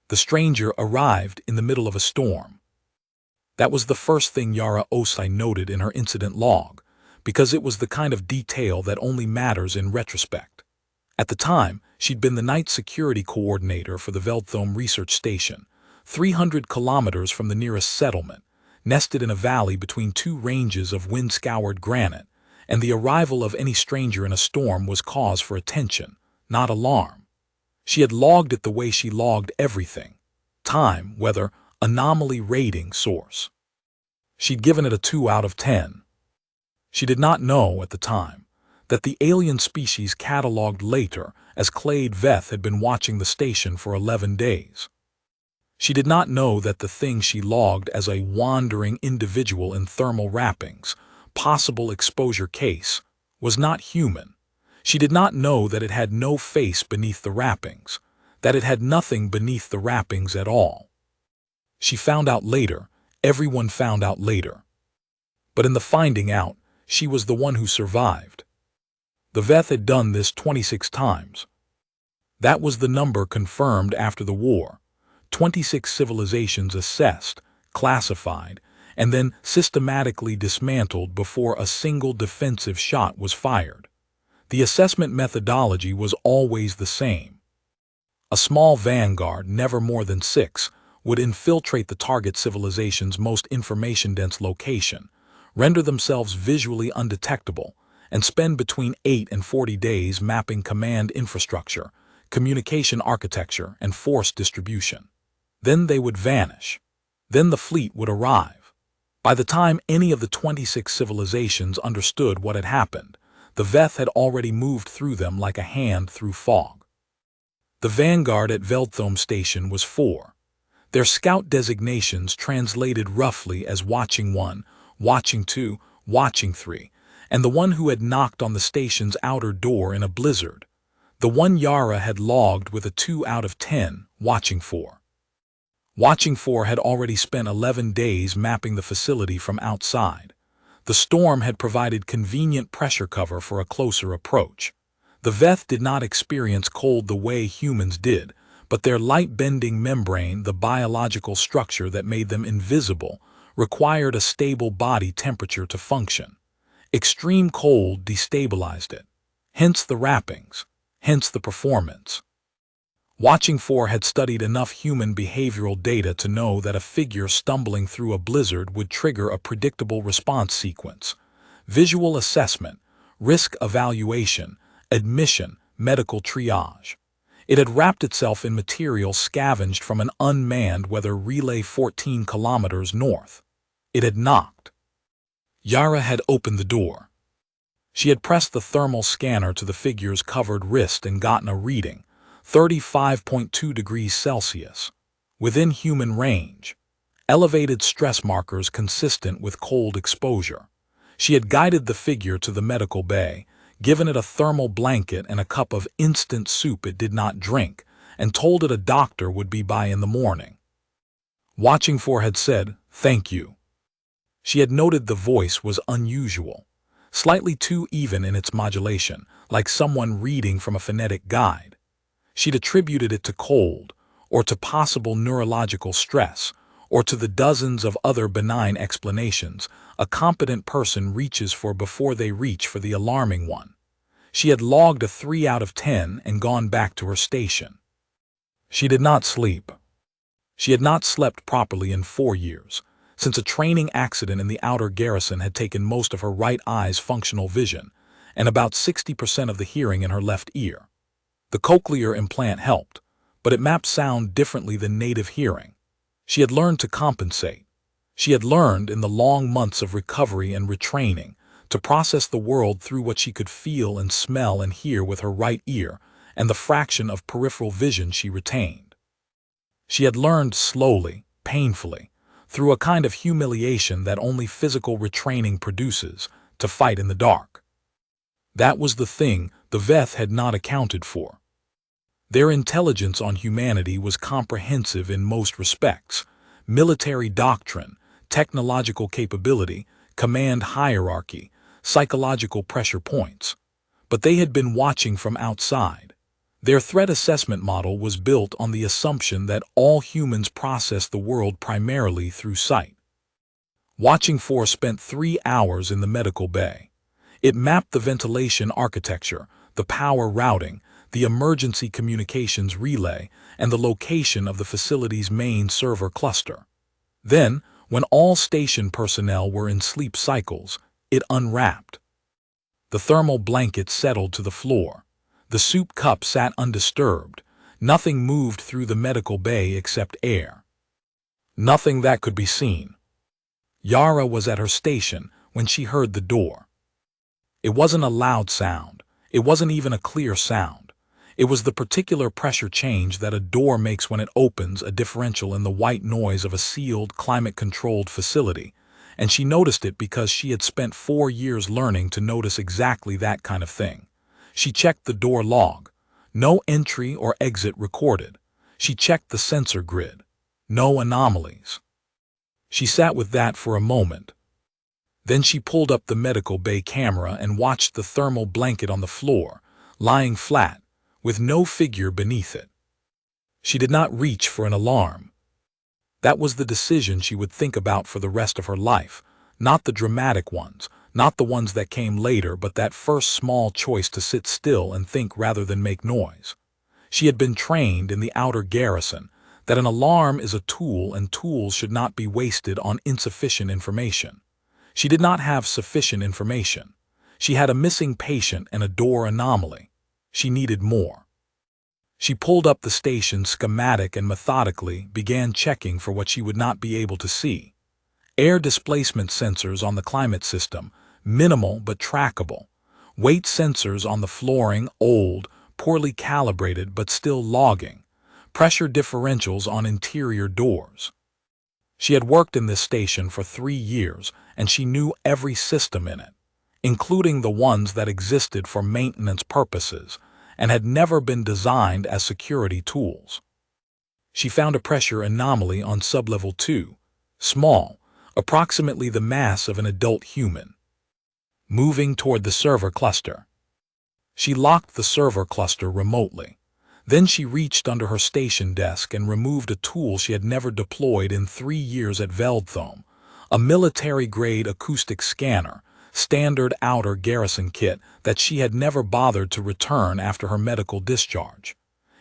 The stranger arrived in the middle of a storm. That was the first thing Yara Osai noted in her incident log, because it was the kind of detail that only matters in retrospect. At the time, she'd been the night security coordinator for the Veldthome research station, 300 kilometers from the nearest settlement, nested in a valley between two ranges of wind-scoured granite, and the arrival of any stranger in a storm was cause for attention, not alarm. She had logged it the way she logged everything: time, weather, anomaly rating, source. She'd given it a 2 out of 10. She did not know, at the time, that the alien species catalogued later as Clade Veth had been watching the station for 11 days. She did not know that the thing she logged as a wandering individual in thermal wrappings, possible exposure case, was not human. She did not know that it had no face beneath the wrappings, that it had nothing beneath the wrappings at all. She found out later, everyone found out later. But in the finding out, she was the one who survived. The Veth had done this 26 times. That was the number confirmed after the war. 26 civilizations assessed, classified, and then systematically dismantled before a single defensive shot was fired. The assessment methodology was always the same. A small vanguard, never more than 6, would infiltrate the target civilization's most information-dense location, render themselves visually undetectable, and spend between 8 and 40 days mapping command infrastructure, communication architecture, and force distribution. Then they would vanish. Then the fleet would arrive. By the time any of the 26 civilizations understood what had happened, the Veth had already moved through them like a hand through fog. The vanguard at Veldthome Station was 4. Their scout designations translated roughly as Watching 1, Watching 2, Watching 3, and the one who had knocked on the station's outer door in a blizzard. The one Yara had logged with a 2 out of 10, Watching 4. Watching 4 had already spent 11 days mapping the facility from outside. The storm had provided convenient pressure cover for a closer approach. The Veth did not experience cold the way humans did, but their light-bending membrane, the biological structure that made them invisible, required a stable body temperature to function. Extreme cold destabilized it. Hence the wrappings. Hence the performance. Watching 4 had studied enough human behavioral data to know that a figure stumbling through a blizzard would trigger a predictable response sequence: visual assessment, risk evaluation, admission, medical triage. It had wrapped itself in material scavenged from an unmanned weather relay 14 kilometers north. It had knocked. Yara had opened the door. She had pressed the thermal scanner to the figure's covered wrist and gotten a reading: 35.2 degrees Celsius. Within human range. Elevated stress markers consistent with cold exposure. She had guided the figure to the medical bay, given it a thermal blanket and a cup of instant soup it did not drink, and told it a doctor would be by in the morning. Watching 4 had said, "Thank you." She had noted the voice was unusual, slightly too even in its modulation, like someone reading from a phonetic guide. She'd attributed it to cold, or to possible neurological stress, or to the dozens of other benign explanations a competent person reaches for before they reach for the alarming one. She had logged a 3 out of 10 and gone back to her station. She did not sleep. She had not slept properly in 4 years, since a training accident in the outer garrison had taken most of her right eye's functional vision, and about 60% of the hearing in her left ear. The cochlear implant helped, but it mapped sound differently than native hearing. She had learned to compensate. She had learned, in the long months of recovery and retraining, to process the world through what she could feel and smell and hear with her right ear and the fraction of peripheral vision she retained. She had learned slowly, painfully, through a kind of humiliation that only physical retraining produces, to fight in the dark. That was the thing the Veth had not accounted for. Their intelligence on humanity was comprehensive in most respects: military doctrine, technological capability, command hierarchy, psychological pressure points. But they had been watching from outside. Their threat assessment model was built on the assumption that all humans process the world primarily through sight. Watching 4 spent 3 hours in the medical bay. It mapped the ventilation architecture, the power routing, the emergency communications relay, and the location of the facility's main server cluster. Then, when all station personnel were in sleep cycles, it unwrapped. The thermal blanket settled to the floor. The soup cup sat undisturbed. Nothing moved through the medical bay except air. Nothing that could be seen. Yara was at her station when she heard the door. It wasn't a loud sound. It wasn't even a clear sound. It was the particular pressure change that a door makes when it opens, a differential in the white noise of a sealed, climate-controlled facility, and she noticed it because she had spent 4 years learning to notice exactly that kind of thing. She checked the door log. No entry or exit recorded. She checked the sensor grid. No anomalies. She sat with that for a moment. Then she pulled up the medical bay camera and watched the thermal blanket on the floor, lying flat, with no figure beneath it. She did not reach for an alarm. That was the decision she would think about for the rest of her life, not the dramatic ones, not the ones that came later, but that first small choice to sit still and think rather than make noise. She had been trained in the outer garrison that an alarm is a tool and tools should not be wasted on insufficient information. She did not have sufficient information. She had a missing patient and a door anomaly. She needed more. She pulled up the station schematic and methodically began checking for what she would not be able to see. Air displacement sensors on the climate system, minimal but trackable. Weight sensors on the flooring, old, poorly calibrated but still logging. Pressure differentials on interior doors. She had worked in this station for 3 years, and she knew every system in it, including the ones that existed for maintenance purposes and had never been designed as security tools. She found a pressure anomaly on sublevel 2, small, approximately the mass of an adult human. Moving toward the server cluster. She locked the server cluster remotely. Then she reached under her station desk and removed a tool she had never deployed in 3 years at Veldthome, a military-grade acoustic scanner, standard outer garrison kit that she had never bothered to return after her medical discharge.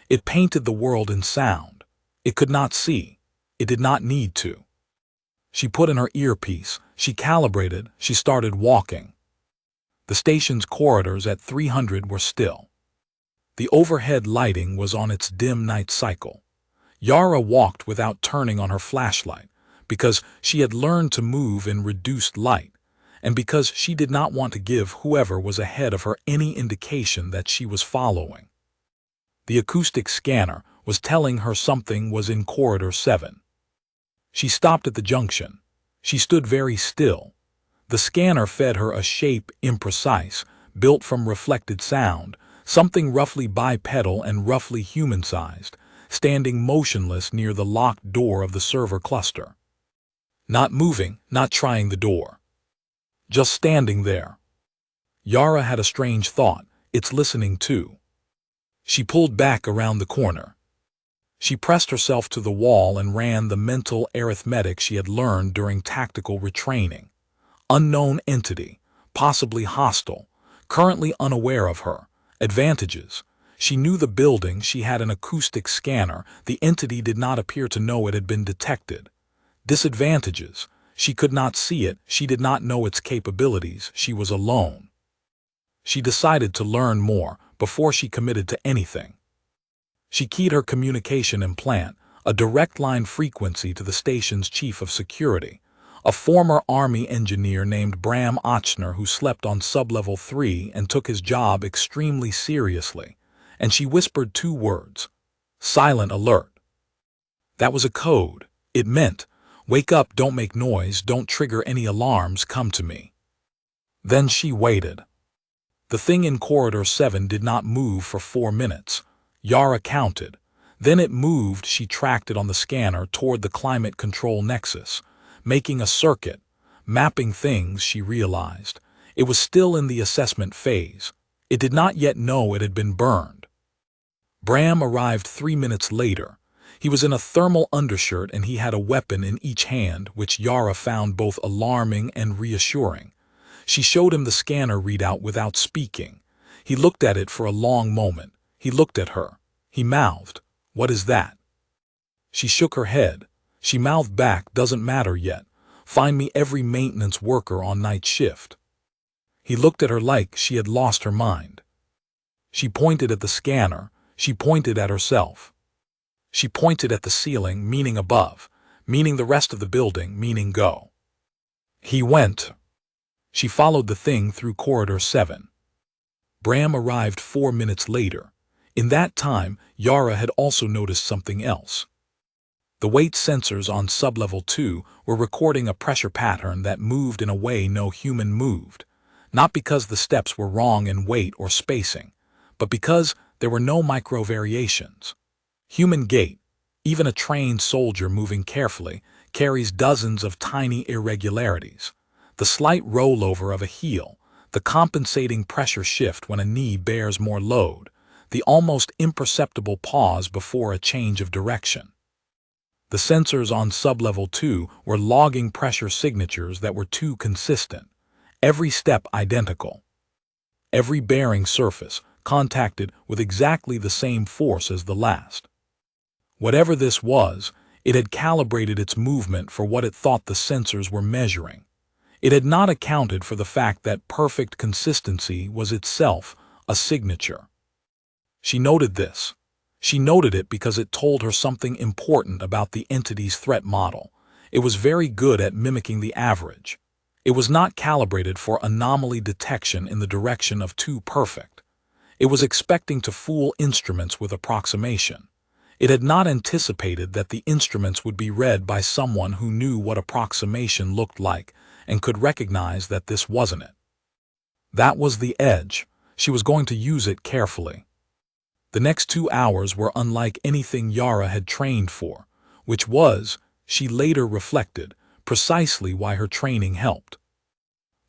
It painted the world in sound. It could not see. It did not need to. She put in her earpiece. She calibrated. She started walking. The station's corridors at 300 were still. The overhead lighting was on its dim night cycle. Yara walked without turning on her flashlight, because she had learned to move in reduced light, and because she did not want to give whoever was ahead of her any indication that she was following. The acoustic scanner was telling her something was in Corridor 7. She stopped at the junction. She stood very still. The scanner fed her a shape imprecise, built from reflected sound, something roughly bipedal and roughly human-sized, standing motionless near the locked door of the server cluster. Not moving, not trying the door. Just standing there. Yara had a strange thought. It's listening too. She pulled back around the corner. She pressed herself to the wall and ran the mental arithmetic she had learned during tactical retraining. Unknown entity, possibly hostile, currently unaware of her. Advantages. She knew the building. She had an acoustic scanner. The entity did not appear to know it had been detected. Disadvantages. She could not see it. She did not know its capabilities. She was alone. She decided to learn more before she committed to anything. She keyed her communication implant, a direct line frequency to the station's chief of security, a former Army engineer named Bram Ochner who slept on sublevel 3 and took his job extremely seriously, and she whispered 2 words: silent alert. That was a code. It meant, wake up, don't make noise, don't trigger any alarms, come to me. Then she waited. The thing in Corridor 7 did not move for 4 minutes. Yara counted. Then it moved. She tracked it on the scanner toward the climate control nexus, making a circuit, mapping things. She realized it was still in the assessment phase. It did not yet know it had been burned. Bram arrived 3 minutes later. He was in a thermal undershirt and he had a weapon in each hand, which Yara found both alarming and reassuring. She showed him the scanner readout without speaking. He looked at it for a long moment. He looked at her. He mouthed, "What is that?" She shook her head. She mouthed back, "Doesn't matter yet. Find me every maintenance worker on night shift." He looked at her like she had lost her mind. She pointed at the scanner. She pointed at herself. She pointed at the ceiling, meaning above, meaning the rest of the building, meaning go. He went. She followed the thing through corridor 7. Bram arrived 4 minutes later. In that time, Yara had also noticed something else. The weight sensors on sublevel 2 were recording a pressure pattern that moved in a way no human moved, not because the steps were wrong in weight or spacing, but because there were no micro-variations. Human gait, even a trained soldier moving carefully, carries dozens of tiny irregularities. The slight rollover of a heel, the compensating pressure shift when a knee bears more load, the almost imperceptible pause before a change of direction. The sensors on sublevel 2 were logging pressure signatures that were too consistent, every step identical. Every bearing surface contacted with exactly the same force as the last. Whatever this was, it had calibrated its movement for what it thought the sensors were measuring. It had not accounted for the fact that perfect consistency was itself a signature. She noted this. She noted it because it told her something important about the entity's threat model. It was very good at mimicking the average. It was not calibrated for anomaly detection in the direction of too perfect. It was expecting to fool instruments with approximation. It had not anticipated that the instruments would be read by someone who knew what approximation looked like and could recognize that this wasn't it. That was the edge. She was going to use it carefully. The next 2 hours were unlike anything Yara had trained for, which was, she later reflected, precisely why her training helped.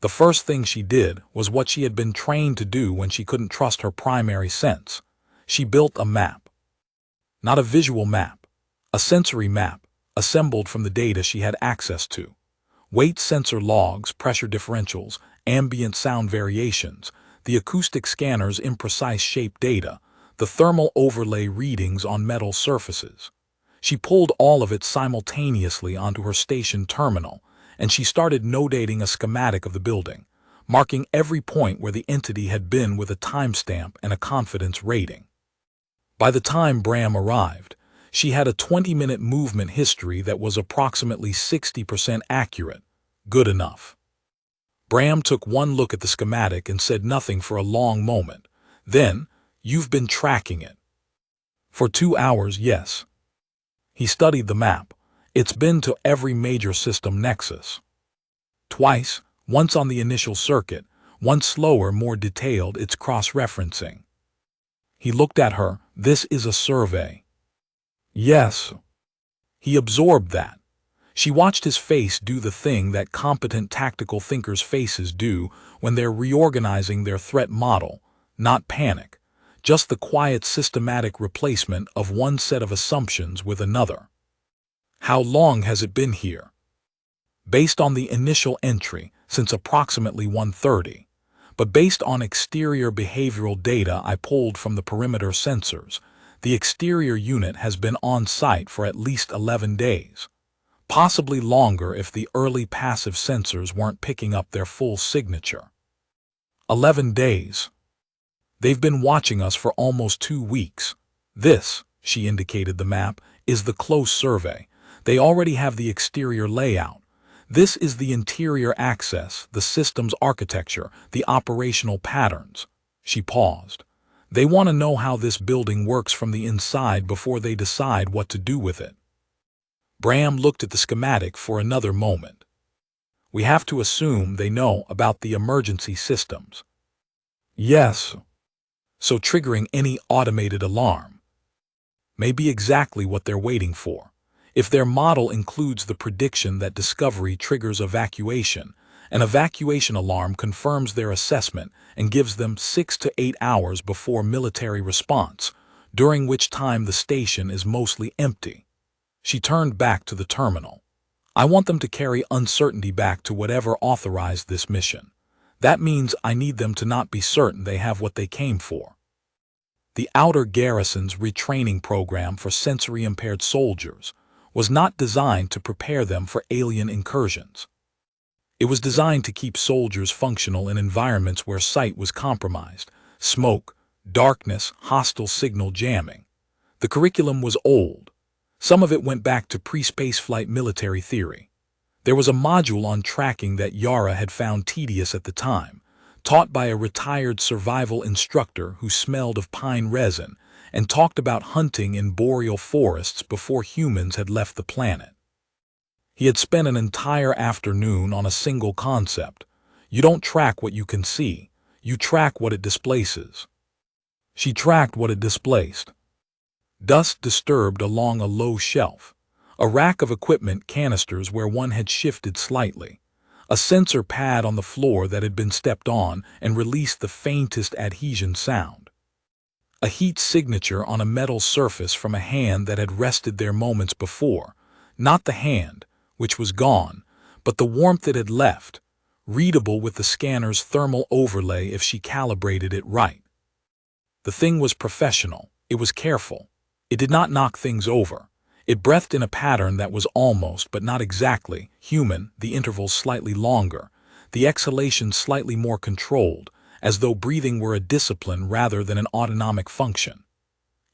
The first thing she did was what she had been trained to do when she couldn't trust her primary sense. She built a map. Not a visual map, a sensory map, assembled from the data she had access to. Weight sensor logs, pressure differentials, ambient sound variations, the acoustic scanner's imprecise shape data, the thermal overlay readings on metal surfaces. She pulled all of it simultaneously onto her station terminal, and she started notating a schematic of the building, marking every point where the entity had been with a timestamp and a confidence rating. By the time Bram arrived, she had a 20-minute movement history that was approximately 60% accurate. Good enough. Bram took one look at the schematic and said nothing for a long moment. Then, "You've been tracking it." "For 2 hours, yes." He studied the map. "It's been to every major system nexus. Twice, once on the initial circuit, once slower, more detailed, it's cross-referencing." He looked at her. "This is a survey." "Yes." He absorbed that. She watched his face do the thing that competent tactical thinkers' faces do when they're reorganizing their threat model, not panic, just the quiet systematic replacement of one set of assumptions with another. "How long has it been here?" "Based on the initial entry, since approximately 1:30. But based on exterior behavioral data I pulled from the perimeter sensors, the exterior unit has been on site for at least 11 days. Possibly longer if the early passive sensors weren't picking up their full signature." 11 days. "They've been watching us for almost 2 weeks. This," she indicated the map, "is the close survey. They already have the exterior layout. This is the interior access, the system's architecture, the operational patterns." She paused. "They want to know how this building works from the inside before they decide what to do with it." Bram looked at the schematic for another moment. "We have to assume they know about the emergency systems." "Yes." "So triggering any automated alarm may be exactly what they're waiting for. If their model includes the prediction that discovery triggers evacuation, an evacuation alarm confirms their assessment and gives them 6 to 8 hours before military response, during which time the station is mostly empty. She turned back to the terminal. I want them to carry uncertainty back to whatever authorized this mission. That means I need them to not be certain they have what they came for. The Outer Garrison's retraining program for sensory-impaired soldiers was not designed to prepare them for alien incursions. It was designed to keep soldiers functional in environments where sight was compromised, smoke, darkness, hostile signal jamming. The curriculum was old. Some of it went back to pre-spaceflight military theory. There was a module on tracking that Yara had found tedious at the time, taught by a retired survival instructor who smelled of pine resin and talked about hunting in boreal forests before humans had left the planet. He had spent an entire afternoon on a single concept. You don't track what you can see, you track what it displaces. She tracked what it displaced. Dust disturbed along a low shelf, a rack of equipment canisters where one had shifted slightly, a sensor pad on the floor that had been stepped on and released the faintest adhesion sound, a heat signature on a metal surface from a hand that had rested there moments before, not the hand, which was gone, but the warmth it had left, readable with the scanner's thermal overlay if she calibrated it right. The thing was professional, it was careful. It did not knock things over. It breathed in a pattern that was almost, but not exactly, human, the intervals slightly longer, the exhalations slightly more controlled, as though breathing were a discipline rather than an autonomic function.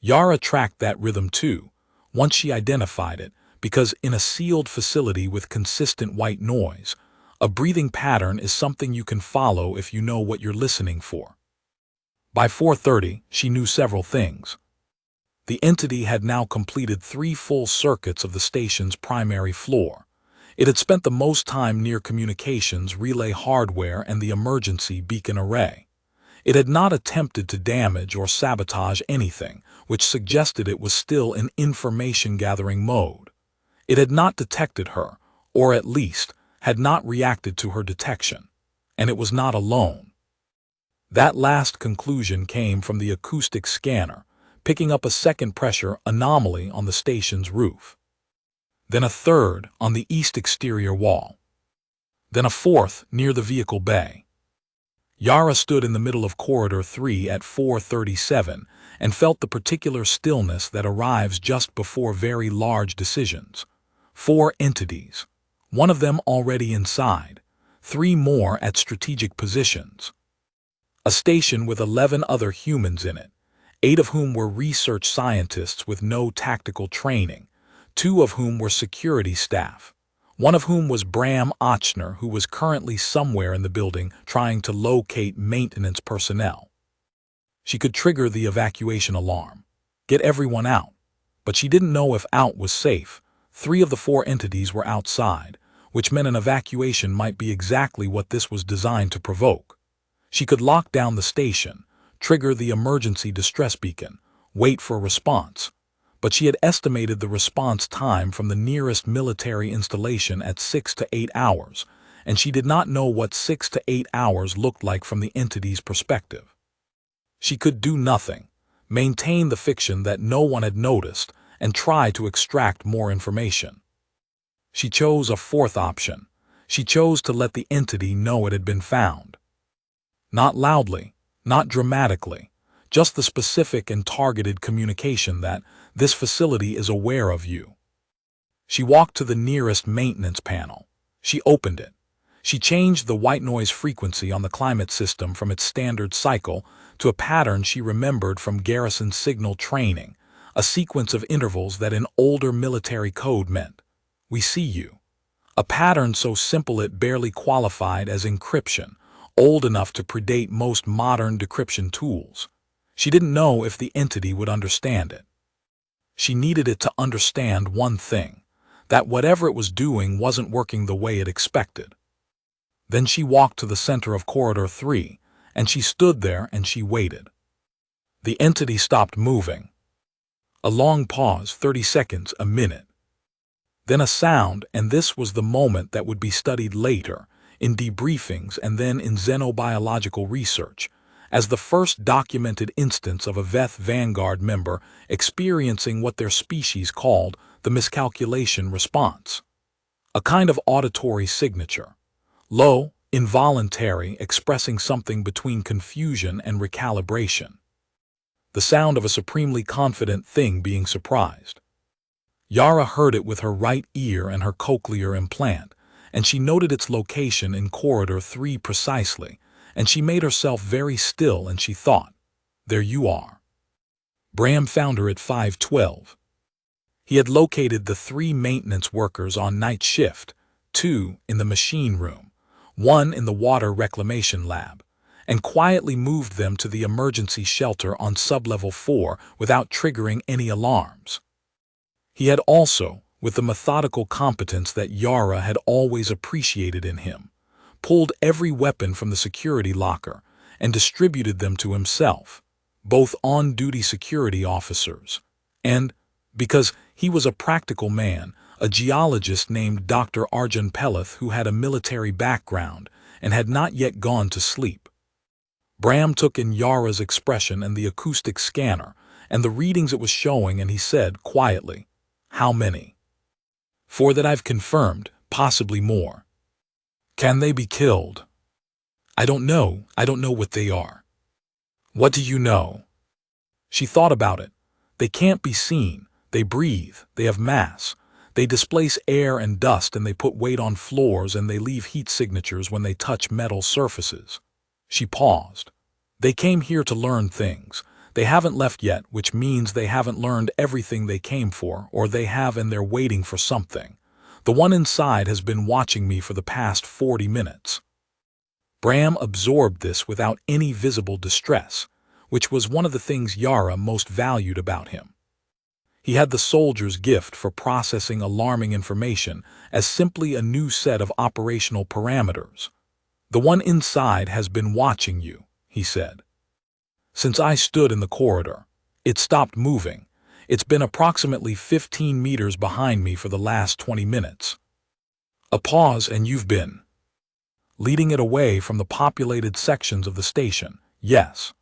Yara tracked that rhythm too, once she identified it, because in a sealed facility with consistent white noise, a breathing pattern is something you can follow if you know what you're listening for. By 4:30, she knew several things. The entity had now completed 3 full circuits of the station's primary floor. It had spent the most time near communications, relay hardware, and the emergency beacon array. It had not attempted to damage or sabotage anything, which suggested it was still in information-gathering mode. It had not detected her, or at least, had not reacted to her detection. And it was not alone. That last conclusion came from the acoustic scanner, picking up a second pressure anomaly on the station's roof. Then a third on the east exterior wall. Then a fourth near the vehicle bay. Yara stood in the middle of Corridor 3 at 4:37 and felt the particular stillness that arrives just before very large decisions. 4 entities, one of them already inside, 3 more at strategic positions. A station with 11 other humans in it, 8 of whom were research scientists with no tactical training, 2 of whom were security staff, one of whom was Bram Ochner, who was currently somewhere in the building trying to locate maintenance personnel. She could trigger the evacuation alarm, get everyone out, but she didn't know if out was safe. 3 of the 4 entities were outside, which meant an evacuation might be exactly what this was designed to provoke. She could lock down the station, trigger the emergency distress beacon, wait for a response, but she had estimated the response time from the nearest military installation at 6 to 8 hours, and she did not know what 6 to 8 hours looked like from the entity's perspective. She could do nothing, maintain the fiction that no one had noticed, and try to extract more information. She chose a fourth option. She chose to let the entity know it had been found. Not loudly, not dramatically, just the specific and targeted communication that this facility is aware of you. She walked to the nearest maintenance panel. She opened it. She changed the white noise frequency on the climate system from its standard cycle to a pattern she remembered from garrison signal training, a sequence of intervals that in older military code meant, "We see you." A pattern so simple it barely qualified as encryption, old enough to predate most modern decryption tools. She didn't know if the entity would understand it. She needed it to understand one thing, that whatever it was doing wasn't working the way it expected. Then she walked to the center of Corridor 3, and she stood there and she waited. The entity stopped moving. A long pause, 30 seconds, a minute. Then a sound, and this was the moment that would be studied later, in debriefings and then in xenobiological research, as the first documented instance of a Veth Vanguard member experiencing what their species called the miscalculation response, a kind of auditory signature, low, involuntary, expressing something between confusion and recalibration, the sound of a supremely confident thing being surprised. Yara heard it with her right ear and her cochlear implant, and she noted its location in corridor 3 precisely, and she made herself very still and she thought, there you are. Bram found her at 512. He had located the 3 maintenance workers on night shift, 2 in the machine room, 1 in the water reclamation lab, and quietly moved them to the emergency shelter on sublevel 4 without triggering any alarms. He had also, with the methodical competence that Yara had always appreciated in him, pulled every weapon from the security locker and distributed them to himself, both on-duty security officers, and, because he was a practical man, a geologist named Dr. Arjun Peleth who had a military background and had not yet gone to sleep. Bram took in Yara's expression and the acoustic scanner and the readings it was showing, and he said quietly, "How many?" "4 that I've confirmed, possibly more." "Can they be killed?" I don't know what they are." "What do you know?" She thought about it. "They can't be seen. They breathe, they have mass. They displace air and dust, and they put weight on floors, and they leave heat signatures when they touch metal surfaces." She paused. "They came here to learn things. They haven't left yet, which means they haven't learned everything they came for, or they have and they're waiting for something. The one inside has been watching me for the past 40 minutes. Bram absorbed this without any visible distress, which was one of the things Yara most valued about him. He had the soldier's gift for processing alarming information as simply a new set of operational parameters. "The one inside has been watching you," he said. "Since I stood in the corridor. It stopped moving. It's been approximately 15 meters behind me for the last 20 minutes. A pause, and you've been leading it away from the populated sections of the station." "Yes."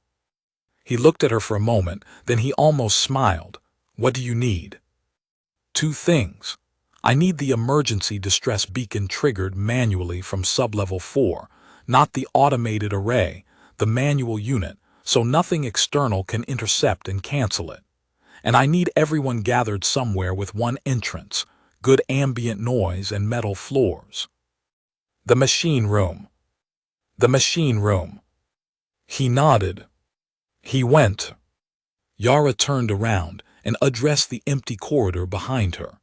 He looked at her for a moment, then he almost smiled. "What do you need?" "2 things. I need the emergency distress beacon triggered manually from sublevel 4, not the automated array, the manual unit, so nothing external can intercept and cancel it. And I need everyone gathered somewhere with one entrance, good ambient noise and metal floors." "The machine room." "The machine room." He nodded. He went. Yara turned around and addressed the empty corridor behind her.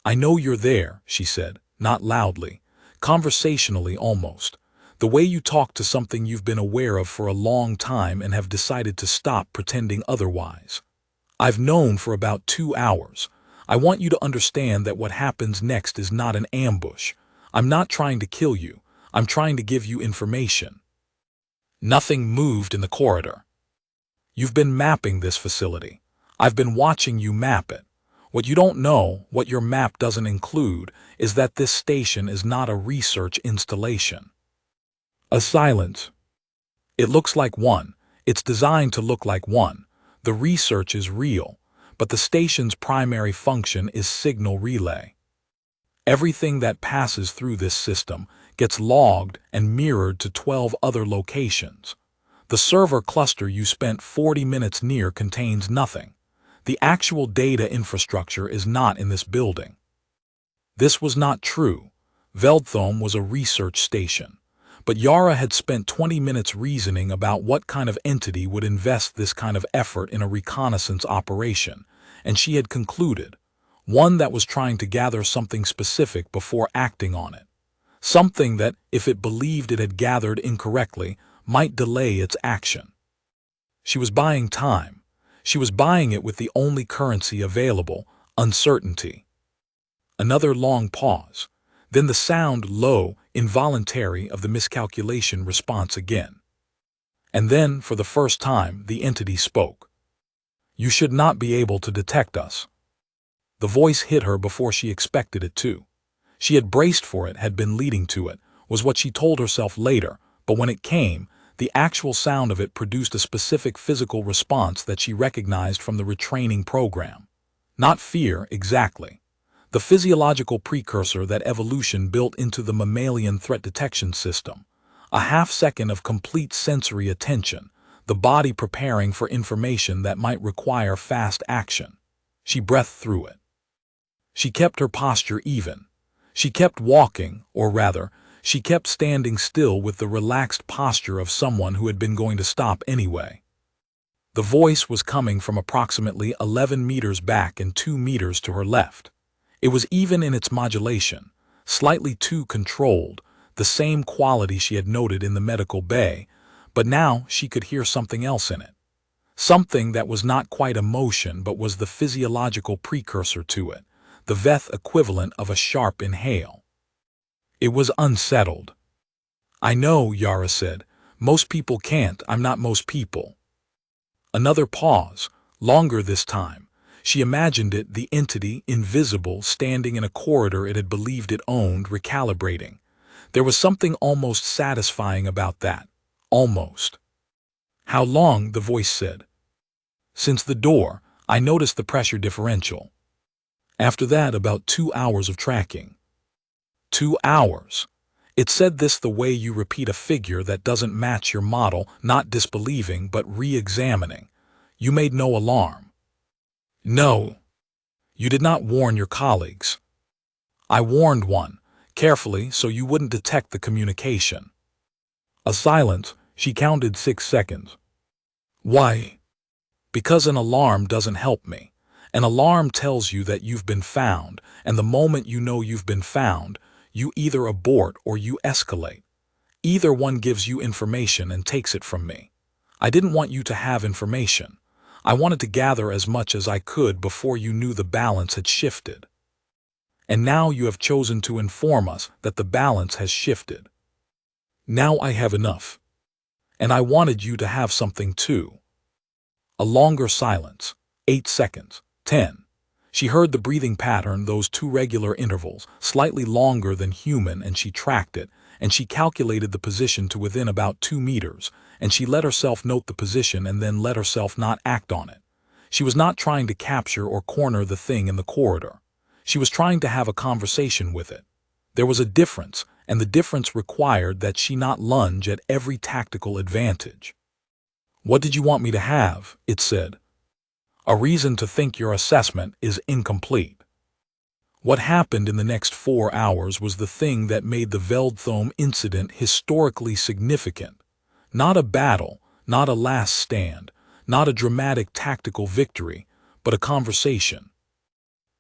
"I know you're there," she said, not loudly, conversationally almost, "the way you talk to something you've been aware of for a long time and have decided to stop pretending otherwise. I've known for about 2 hours. I want you to understand that what happens next is not an ambush. I'm not trying to kill you. I'm trying to give you information." Nothing moved in the corridor. "You've been mapping this facility. I've been watching you map it. What you don't know, what your map doesn't include, is that this station is not a research installation." A silence. "It looks like one. It's designed to look like one. The research is real, but the station's primary function is signal relay. Everything that passes through this system gets logged and mirrored to 12 other locations. The server cluster you spent 40 minutes near contains nothing. The actual data infrastructure is not in this building." This was not true. Veldthome was a research station. But Yara had spent 20 minutes reasoning about what kind of entity would invest this kind of effort in a reconnaissance operation, and she had concluded, one that was trying to gather something specific before acting on it. Something that, if it believed it had gathered incorrectly, might delay its action. She was buying time. She was buying it with the only currency available, uncertainty. Another long pause. Then the sound, low, involuntary, of the miscalculation response again. And then, for the first time, the entity spoke. "You should not be able to detect us." The voice hit her before she expected it to. She had braced for it, had been leading to it, was what she told herself later, but when it came, The actual sound of it produced a specific physical response that she recognized from the retraining program. Not fear, exactly. The physiological precursor that evolution built into the mammalian threat detection system. A half-second of complete sensory attention, the body preparing for information that might require fast action. She breathed through it. She kept her posture even. She kept walking, or rather, she kept standing still with the relaxed posture of someone who had been going to stop anyway. The voice was coming from approximately 11 meters back and 2 meters to her left. It was even in its modulation, slightly too controlled, the same quality she had noted in the medical bay, but now she could hear something else in it. Something that was not quite emotion but was the physiological precursor to it, the Veth equivalent of a sharp inhale. It was unsettled. "I know," Yara said. "Most people can't. I'm not most people." Another pause, longer this time. She imagined it, the entity, invisible, standing in a corridor it had believed it owned, recalibrating. There was something almost satisfying about that. Almost. "How long?" the voice said. "Since the door, I noticed the pressure differential. After that, about 2 hours of tracking." 2 hours. It said this the way you repeat a figure that doesn't match your model, not disbelieving but re-examining. "You made no alarm." "No. You did not warn your colleagues." "I warned one, carefully so you wouldn't detect the communication." A silence. She counted 6 seconds. "Why?" "Because an alarm doesn't help me. An alarm tells you that you've been found, and the moment you know you've been found, you either abort or you escalate. Either one gives you information and takes it from me. I didn't want you to have information. I wanted to gather as much as I could before you knew the balance had shifted. And now you have chosen to inform us that the balance has shifted. Now I have enough. And I wanted you to have something too." A longer silence. 8 seconds. 10. She heard the breathing pattern, those 2 regular intervals, slightly longer than human, and she tracked it, and she calculated the position to within about 2 meters, and she let herself note the position and then let herself not act on it. She was not trying to capture or corner the thing in the corridor. She was trying to have a conversation with it. There was a difference, and the difference required that she not lunge at every tactical advantage. "What did you want me to have?" it said. "A reason to think your assessment is incomplete." What happened in the next 4 hours was the thing that made the Veldthome incident historically significant. Not a battle, not a last stand, not a dramatic tactical victory, but a conversation.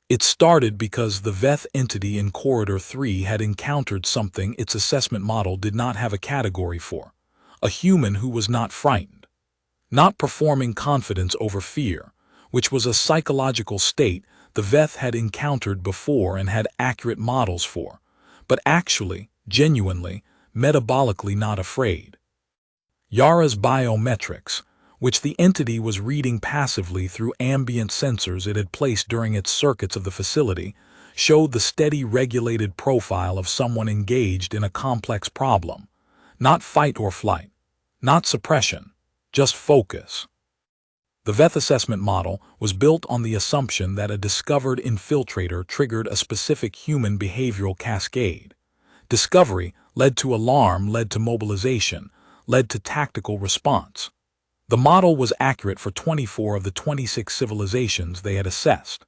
It started because the Veth entity in Corridor 3 had encountered something its assessment model did not have a category for. A human who was not frightened. Not performing confidence over fear, which was a psychological state the Veth had encountered before and had accurate models for, but actually, genuinely, metabolically not afraid. Yara's biometrics, which the entity was reading passively through ambient sensors it had placed during its circuits of the facility, showed the steady regulated profile of someone engaged in a complex problem. Not fight or flight, not suppression, just focus. The Veth assessment model was built on the assumption that a discovered infiltrator triggered a specific human behavioral cascade. Discovery led to alarm, led to mobilization, led to tactical response. The model was accurate for 24 of the 26 civilizations they had assessed.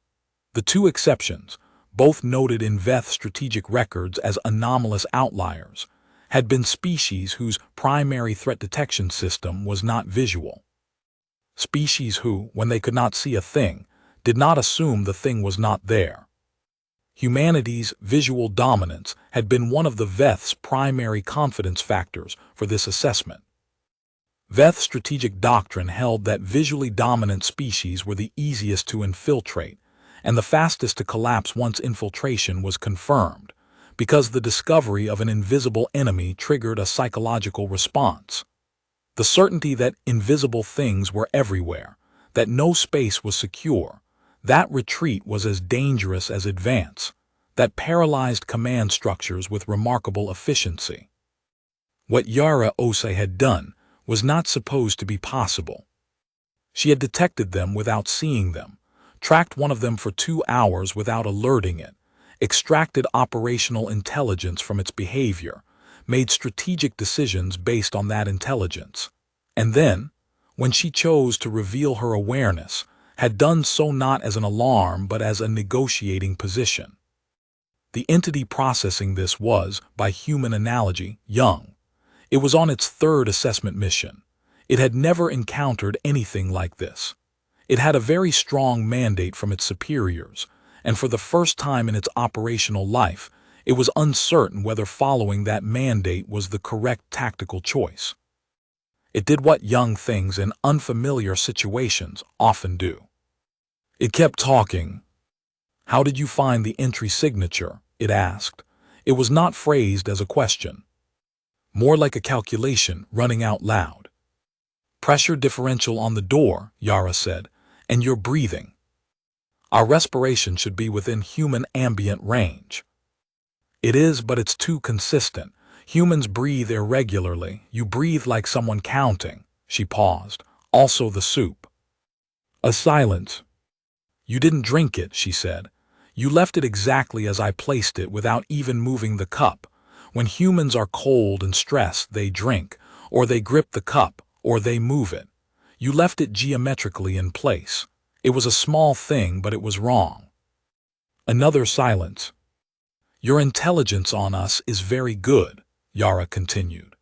The 2 exceptions, both noted in Veth strategic records as anomalous outliers, had been species whose primary threat detection system was not visual. Species who, when they could not see a thing, did not assume the thing was not there. Humanity's visual dominance had been one of the Veth's primary confidence factors for this assessment. Veth strategic doctrine held that visually dominant species were the easiest to infiltrate and the fastest to collapse once infiltration was confirmed, because the discovery of an invisible enemy triggered a psychological response. The certainty that invisible things were everywhere, that no space was secure, that retreat was as dangerous as advance, that paralyzed command structures with remarkable efficiency. What Yara Osei had done, was not supposed to be possible. She had detected them without seeing them, tracked one of them for 2 hours without alerting it, extracted operational intelligence from its behavior, made strategic decisions based on that intelligence. And then, when she chose to reveal her awareness, had done so not as an alarm but as a negotiating position. The entity processing this was, by human analogy, young. It was on its 3rd assessment mission. It had never encountered anything like this. It had a very strong mandate from its superiors, and for the first time in its operational life, it was uncertain whether following that mandate was the correct tactical choice. It did what young things in unfamiliar situations often do. It kept talking. "How did you find the entry signature?" it asked. It was not phrased as a question. More like a calculation running out loud. "Pressure differential on the door," Yara said, "and you're breathing. Our respiration should be within human ambient range." "It is, but it's too consistent. Humans breathe irregularly. You breathe like someone counting." She paused. "Also the soup." A silence. "You didn't drink it," she said. "You left it exactly as I placed it without even moving the cup. When humans are cold and stressed, they drink, or they grip the cup, or they move it. You left it geometrically in place. It was a small thing, but it was wrong." Another silence. "Your intelligence on us is very good," Yara continued.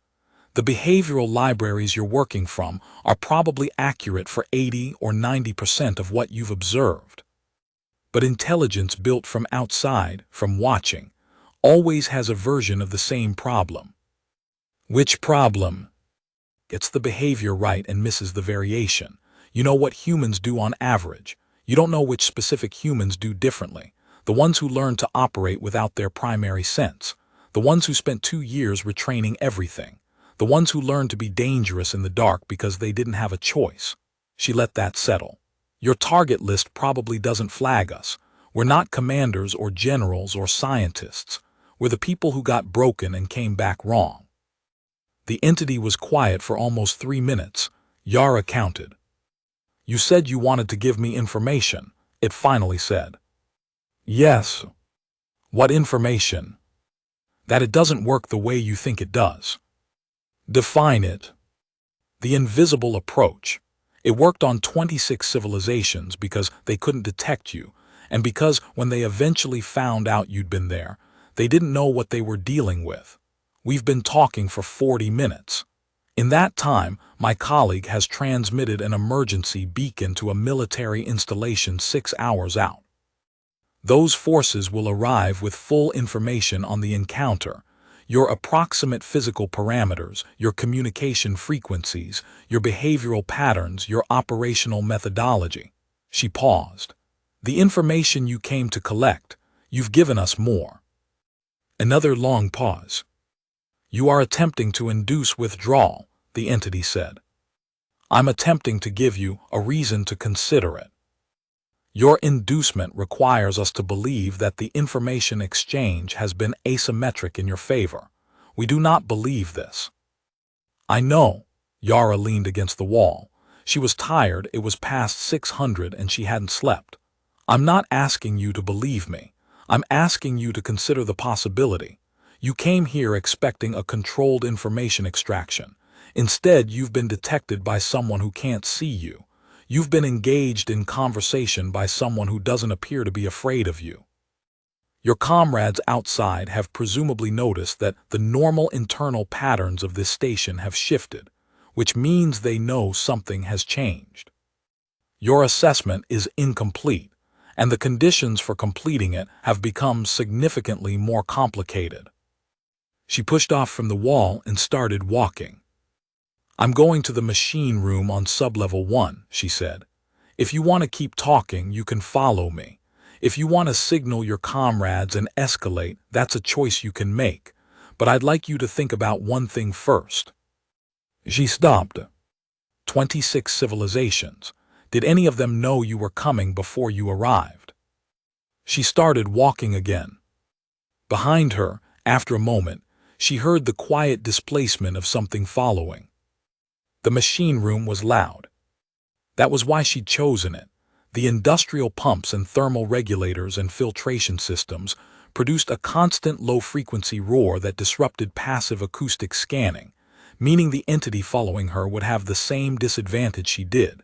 "The behavioral libraries you're working from are probably accurate for 80 or 90% of what you've observed. But intelligence built from outside, from watching, always has a version of the same problem." "Which problem?" "Gets the behavior right and misses the variation. You know what humans do on average. You don't know which specific humans do differently. The ones who learn to operate without their primary sense. The ones who spent 2 years retraining everything. The ones who learned to be dangerous in the dark because they didn't have a choice." She let that settle. "Your target list probably doesn't flag us. We're not commanders or generals or scientists. We're the people who got broken and came back wrong." The entity was quiet for almost 3 minutes. Yara counted. "You said you wanted to give me information," it finally said. "Yes." "What information?" "That it doesn't work the way you think it does." "Define it." "The invisible approach. It worked on 26 civilizations because they couldn't detect you, and because when they eventually found out you'd been there, they didn't know what they were dealing with. We've been talking for 40 minutes. In that time, my colleague has transmitted an emergency beacon to a military installation 6 hours out. Those forces will arrive with full information on the encounter, your approximate physical parameters, your communication frequencies, your behavioral patterns, your operational methodology." She paused. "The information you came to collect, you've given us more." Another long pause. "You are attempting to induce withdrawal," the entity said. "I'm attempting to give you a reason to consider it. Your inducement requires us to believe that the information exchange has been asymmetric in your favor. We do not believe this." "I know." Yara leaned against the wall. She was tired. It was past 600 and she hadn't slept. "I'm not asking you to believe me. I'm asking you to consider the possibility. You came here expecting a controlled information extraction. Instead, you've been detected by someone who can't see you. You've been engaged in conversation by someone who doesn't appear to be afraid of you. Your comrades outside have presumably noticed that the normal internal patterns of this station have shifted, which means they know something has changed. Your assessment is incomplete, and the conditions for completing it have become significantly more complicated." She pushed off from the wall and started walking. "I'm going to the machine room on sublevel 1, she said. "If you want to keep talking, you can follow me. If you want to signal your comrades and escalate, that's a choice you can make. But I'd like you to think about one thing first." She stopped. 26 civilizations. Did any of them know you were coming before you arrived? She started walking again. Behind her, after a moment, she heard the quiet displacement of something following. The machine room was loud. That was why she'd chosen it. The industrial pumps and thermal regulators and filtration systems produced a constant low-frequency roar that disrupted passive acoustic scanning, meaning the entity following her would have the same disadvantage she did.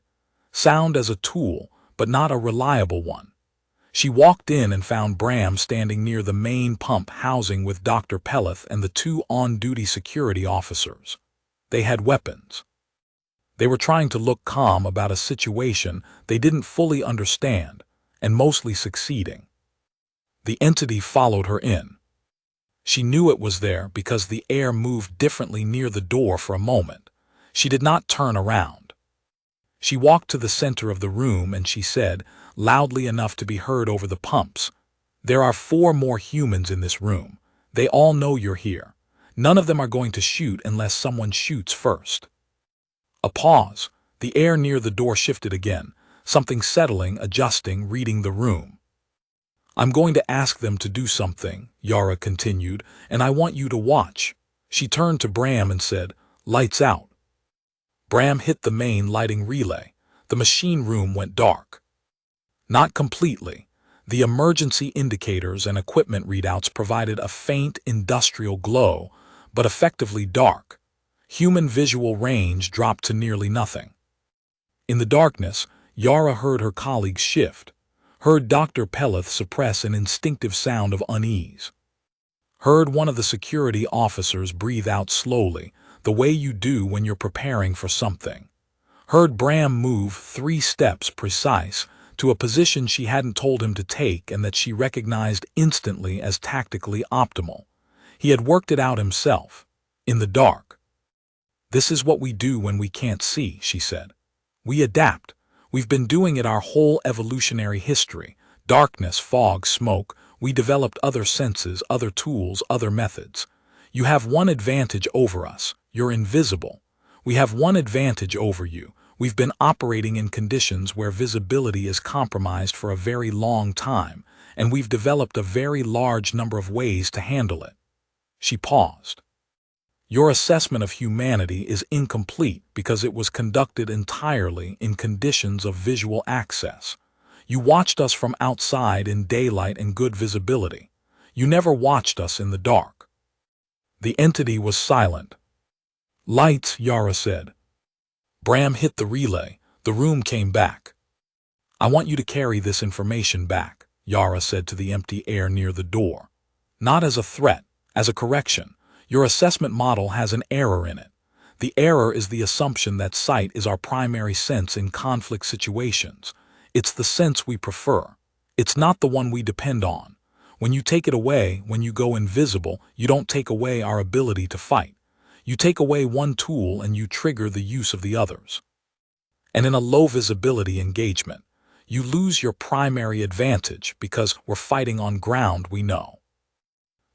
Sound as a tool, but not a reliable one. She walked in and found Bram standing near the main pump housing with Dr. Peleth and the two on-duty security officers. They had weapons. They were trying to look calm about a situation they didn't fully understand, and mostly succeeding. The entity followed her in. She knew it was there because the air moved differently near the door for a moment. She did not turn around. She walked to the center of the room and she said, loudly enough to be heard over the pumps, "There are 4 more humans in this room. They all know you're here. None of them are going to shoot unless someone shoots first." A pause. The air near the door shifted again, something settling, adjusting, reading the room. "I'm going to ask them to do something," Yara continued, "and I want you to watch." She turned to Bram and said, "Lights out." Bram hit the main lighting relay. The machine room went dark. Not completely. The emergency indicators and equipment readouts provided a faint industrial glow, but effectively dark. Human visual range dropped to nearly nothing. In the darkness, Yara heard her colleagues shift, heard Dr. Peleth suppress an instinctive sound of unease, heard one of the security officers breathe out slowly, the way you do when you're preparing for something, heard Bram move 3 steps precise to a position she hadn't told him to take and that she recognized instantly as tactically optimal. He had worked it out himself, in the dark. "This is what we do when we can't see," she said. "We adapt. We've been doing it our whole evolutionary history. Darkness, fog, smoke. We developed other senses, other tools, other methods. You have one advantage over us. You're invisible. We have one advantage over you. We've been operating in conditions where visibility is compromised for a very long time, and we've developed a very large number of ways to handle it." She paused. "Your assessment of humanity is incomplete because it was conducted entirely in conditions of visual access. You watched us from outside in daylight and good visibility. You never watched us in the dark." The entity was silent. "Lights," Yara said. Bram hit the relay. The room came back. "I want you to carry this information back," Yara said to the empty air near the door. "Not as a threat, as a correction. Your assessment model has an error in it. The error is the assumption that sight is our primary sense in conflict situations. It's the sense we prefer. It's not the one we depend on. When you take it away, when you go invisible, you don't take away our ability to fight. You take away one tool and you trigger the use of the others. And in a low visibility engagement, you lose your primary advantage because we're fighting on ground we know."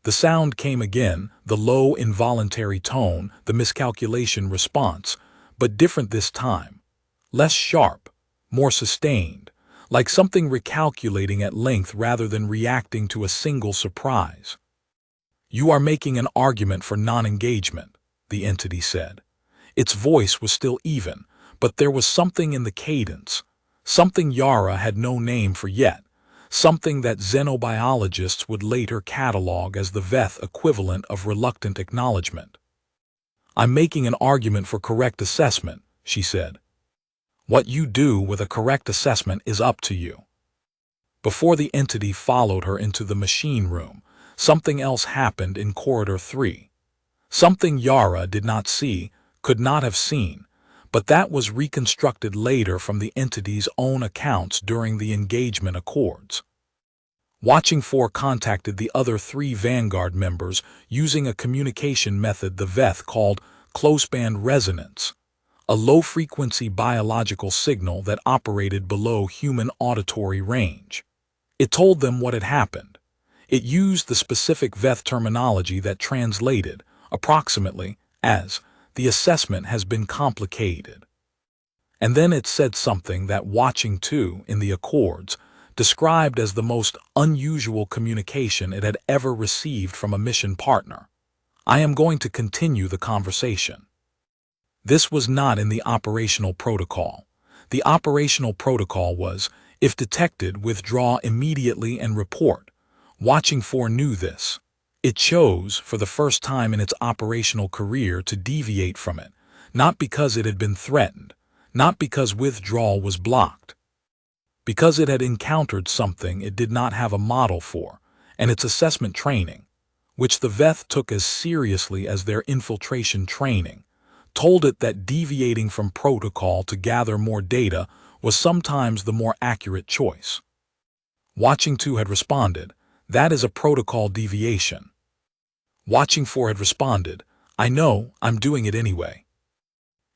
The sound came again, the low involuntary tone, the miscalculation response, but different this time. Less sharp, more sustained, like something recalculating at length rather than reacting to a single surprise. "You are making an argument for non-engagement," the entity said. Its voice was still even, but there was something in the cadence, something Yara had no name for yet, something that xenobiologists would later catalog as the Veth equivalent of reluctant acknowledgement. "I'm making an argument for correct assessment," she said. "What you do with a correct assessment is up to you." Before the entity followed her into the machine room, something else happened in Corridor 3. Something Yara did not see, could not have seen, but that was reconstructed later from the entity's own accounts during the engagement accords. Watching 4 contacted the other 3 Vanguard members using a communication method the Veth called close-band resonance, a low-frequency biological signal that operated below human auditory range. It told them what had happened. It used the specific Veth terminology that translated, approximately, as, "The assessment has been complicated." And then it said something that Watching 2, in the Accords, described as the most unusual communication it had ever received from a mission partner. "I am going to continue the conversation." This was not in the operational protocol. The operational protocol was, if detected, withdraw immediately and report. Watching 4 knew this. It chose, for the first time in its operational career, to deviate from it, not because it had been threatened, not because withdrawal was blocked, because it had encountered something it did not have a model for, and its assessment training, which the Veth took as seriously as their infiltration training, told it that deviating from protocol to gather more data was sometimes the more accurate choice. Watching 2 had responded, "That is a protocol deviation." Watching 4 had responded, "I know, I'm doing it anyway."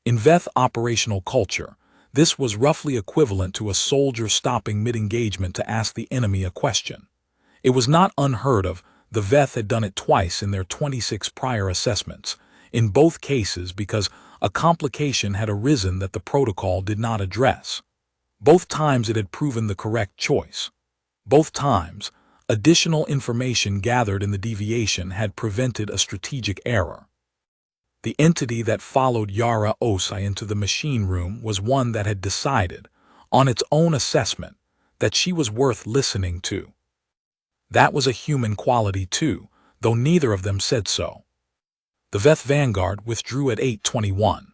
In Veth operational culture, this was roughly equivalent to a soldier stopping mid-engagement to ask the enemy a question. It was not unheard of. The Veth had done it twice in their 26 prior assessments, in both cases because a complication had arisen that the protocol did not address. Both times it had proven the correct choice. Both times, additional information gathered in the deviation had prevented a strategic error. The entity that followed Yara Osai into the machine room was one that had decided, on its own assessment, that she was worth listening to. That was a human quality too, though neither of them said so. The Veth Vanguard withdrew at 8:21.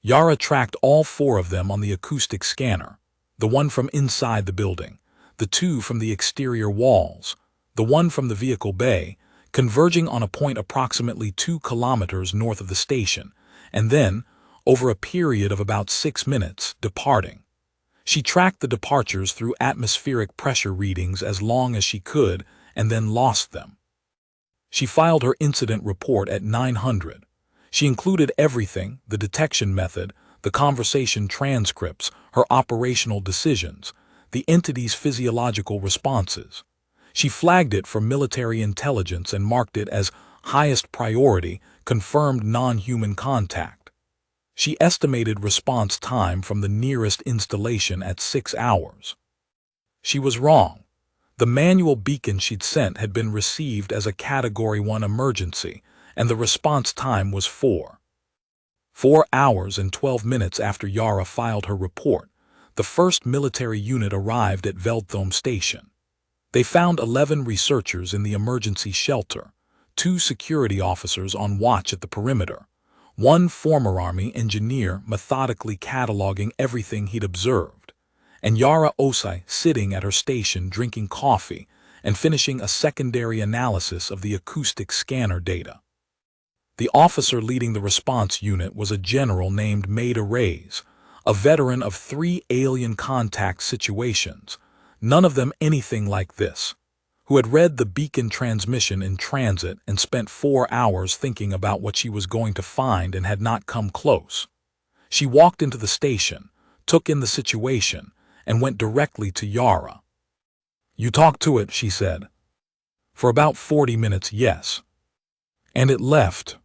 Yara tracked all 4 of them on the acoustic scanner, the one from inside the building, the 2 from the exterior walls, the one from the vehicle bay, converging on a point approximately 2 kilometers north of the station, and then, over a period of about 6 minutes, departing. She tracked the departures through atmospheric pressure readings as long as she could and then lost them. She filed her incident report at 900. She included everything: the detection method, the conversation transcripts, her operational decisions, the entity's physiological responses. She flagged it for military intelligence and marked it as highest priority, confirmed non-human contact. She estimated response time from the nearest installation at 6 hours. She was wrong. The manual beacon she'd sent had been received as a Category 1 emergency, and the response time was 4 hours and 12 minutes after Yara filed her report. The first military unit arrived at Veldthome Station. They found 11 researchers in the emergency shelter, 2 security officers on watch at the perimeter, 1 former Army engineer methodically cataloging everything he'd observed, and Yara Osai sitting at her station drinking coffee and finishing a secondary analysis of the acoustic scanner data. The officer leading the response unit was a general named Maida Reyes, a veteran of 3 alien contact situations, none of them anything like this, who had read the beacon transmission in transit and spent 4 hours thinking about what she was going to find and had not come close. She walked into the station, took in the situation, and went directly to Yara. "You talked to it," she said. "For about 40 minutes, yes." "And it left."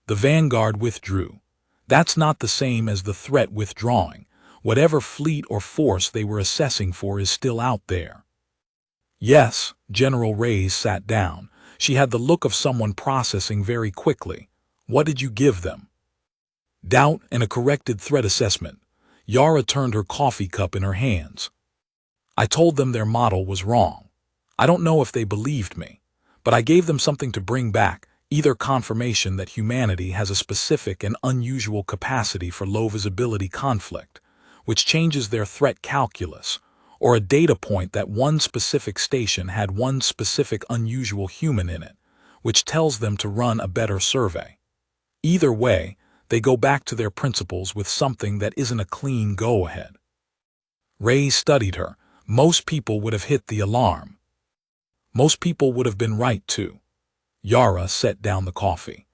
The Vanguard withdrew. That's not the same as the threat withdrawing. Whatever fleet or force they were assessing for is still out there. "Yes." General Reyes sat down. She had the look of someone processing very quickly. "What did you give them?" "Doubt and a corrected threat assessment." Yara turned her coffee cup in her hands. "I told them their model was wrong. I don't know if they believed me, but I gave them something to bring back, either confirmation that humanity has a specific and unusual capacity for low-visibility conflict, which changes their threat calculus, or a data point that one specific station had one specific unusual human in it, which tells them to run a better survey. Either way, they go back to their principles with something that isn't a clean go-ahead." Ray studied her. Most people would have hit the alarm. Most people would have been right too. Yara set down the coffee.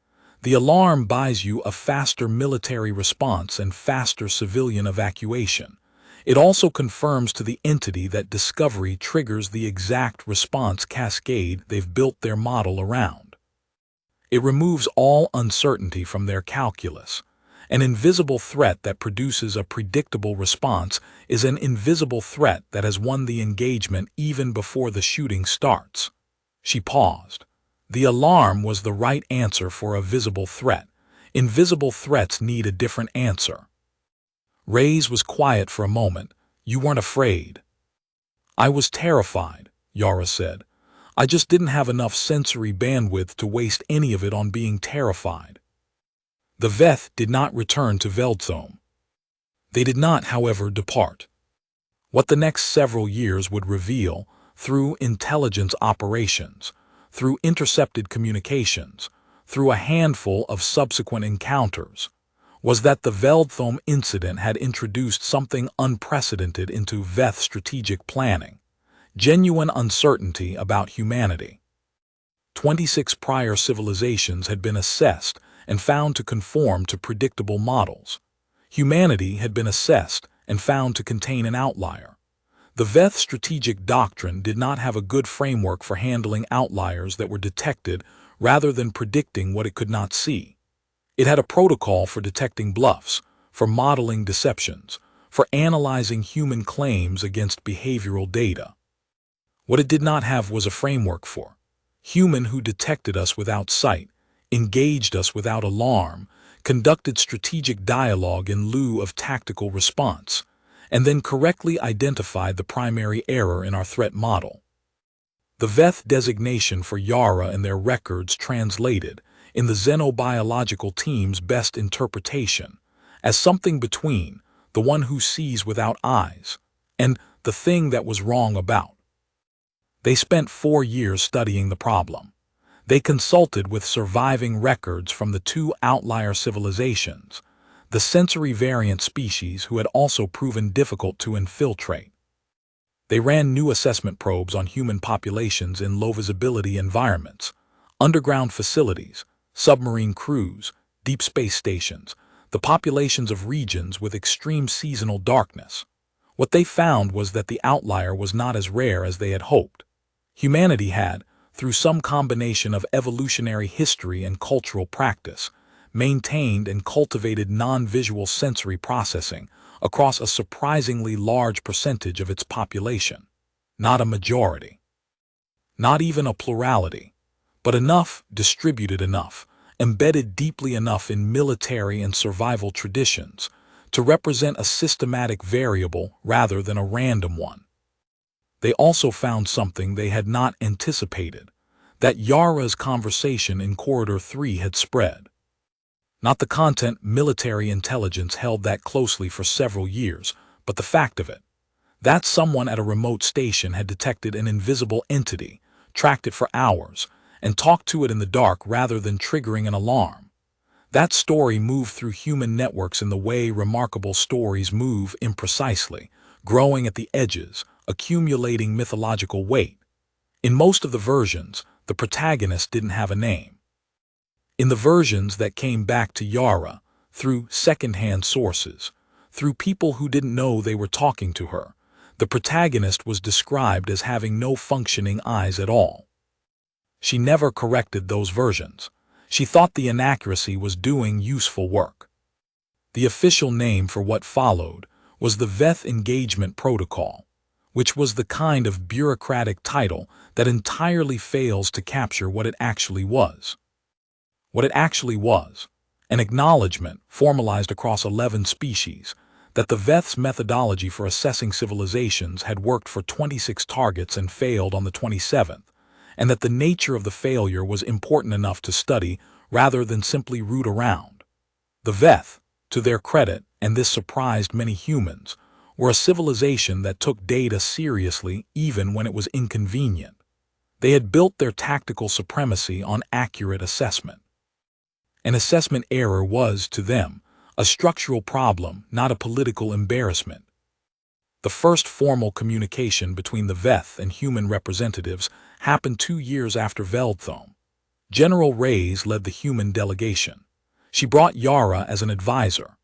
The alarm buys you a faster military response and faster civilian evacuation. It also confirms to the entity that discovery triggers the exact response cascade they've built their model around. It removes all uncertainty from their calculus. An invisible threat that produces a predictable response is an invisible threat that has won the engagement even before the shooting starts. She paused. The alarm was the right answer for a visible threat. Invisible threats need a different answer. Reyes was quiet for a moment. You weren't afraid. I was terrified, Yara said. I just didn't have enough sensory bandwidth to waste any of it on being terrified. The Veth did not return to Veldthome. They did not, however, depart. What the next several years would reveal, through intelligence operations, through intercepted communications, through a handful of subsequent encounters, was that the Veldthome incident had introduced something unprecedented into Veth strategic planning, genuine uncertainty about humanity. 26 prior civilizations had been assessed and found to conform to predictable models. Humanity had been assessed and found to contain an outlier. The Veth strategic doctrine did not have a good framework for handling outliers that were detected rather than predicting what it could not see. It had a protocol for detecting bluffs, for modeling deceptions, for analyzing human claims against behavioral data. What it did not have was a framework for human who detected us without sight, engaged us without alarm, conducted strategic dialogue in lieu of tactical response, and then correctly identified the primary error in our threat model. The Veth designation for Yara and their records translated, in the xenobiological team's best interpretation, as something between the one who sees without eyes and the thing that was wrong about. They spent 4 years studying the problem. They consulted with surviving records from the 2 outlier civilizations, the sensory variant species who had also proven difficult to infiltrate. They ran new assessment probes on human populations in low-visibility environments, underground facilities, submarine crews, deep space stations, the populations of regions with extreme seasonal darkness. What they found was that the outlier was not as rare as they had hoped. Humanity had, through some combination of evolutionary history and cultural practice, maintained and cultivated non-visual sensory processing across a surprisingly large percentage of its population. Not a majority. Not even a plurality. But enough, distributed enough, embedded deeply enough in military and survival traditions to represent a systematic variable rather than a random one. They also found something they had not anticipated, that Yara's conversation in Corridor 3 had spread. Not the content military intelligence held that closely for several years, but the fact of it. That someone at a remote station had detected an invisible entity, tracked it for hours, and talked to it in the dark rather than triggering an alarm. That story moved through human networks in the way remarkable stories move imprecisely, growing at the edges, accumulating mythological weight. In most of the versions, the protagonist didn't have a name. In the versions that came back to Yara, through second-hand sources, through people who didn't know they were talking to her, the protagonist was described as having no functioning eyes at all. She never corrected those versions. She thought the inaccuracy was doing useful work. The official name for what followed was the Veth Engagement Protocol, which was the kind of bureaucratic title that entirely fails to capture what it actually was. What it actually was, an acknowledgement, formalized across 11 species, that the Veth's methodology for assessing civilizations had worked for 26 targets and failed on the 27th, and that the nature of the failure was important enough to study rather than simply root around. The Veth, to their credit, and this surprised many humans, were a civilization that took data seriously even when it was inconvenient. They had built their tactical supremacy on accurate assessment. An assessment error was, to them, a structural problem, not a political embarrassment. The first formal communication between the Veth and human representatives happened 2 years after Veldthome. General Reyes led the human delegation. She brought Yara as an advisor.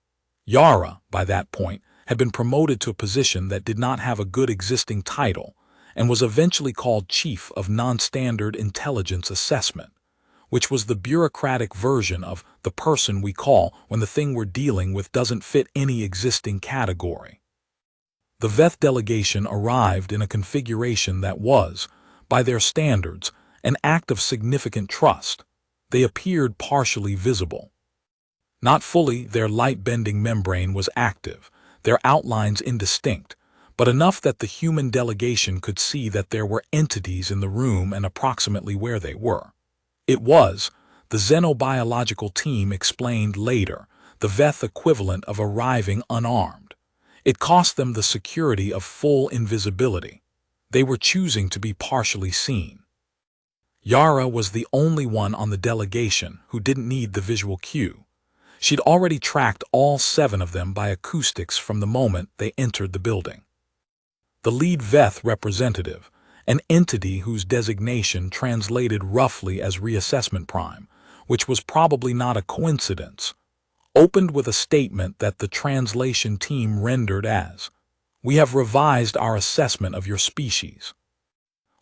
Yara, by that point, had been promoted to a position that did not have a good existing title and was eventually called Chief of Non-Standard Intelligence Assessment, which was the bureaucratic version of the person we call when the thing we're dealing with doesn't fit any existing category. The Veth delegation arrived in a configuration that was, by their standards, an act of significant trust. They appeared partially visible. Not fully, their light-bending membrane was active, their outlines indistinct, but enough that the human delegation could see that there were entities in the room and approximately where they were. It was, the xenobiological team explained later, the Veth equivalent of arriving unarmed. It cost them the security of full invisibility. They were choosing to be partially seen. Yara was the only one on the delegation who didn't need the visual cue. She'd already tracked all 7 of them by acoustics from the moment they entered the building. The lead Veth representative, an entity whose designation translated roughly as reassessment prime, which was probably not a coincidence, opened with a statement that the translation team rendered as, "We have revised our assessment of your species.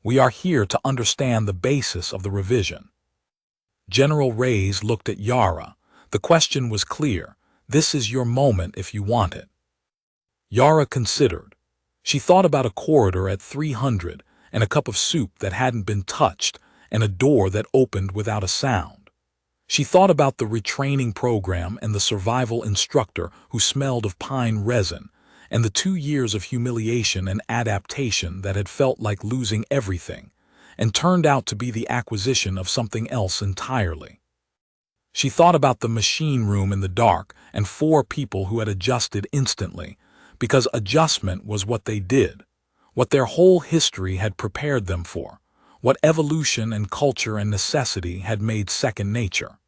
We are here to understand the basis of the revision." General Reyes looked at Yara. The question was clear. This is your moment if you want it. Yara considered. She thought about a corridor at 300 and a cup of soup that hadn't been touched and a door that opened without a sound. She thought about the retraining program and the survival instructor who smelled of pine resin and the 2 years of humiliation and adaptation that had felt like losing everything and turned out to be the acquisition of something else entirely. She thought about the machine room in the dark and 4 people who had adjusted instantly, because adjustment was what they did, what their whole history had prepared them for, what evolution and culture and necessity had made second nature.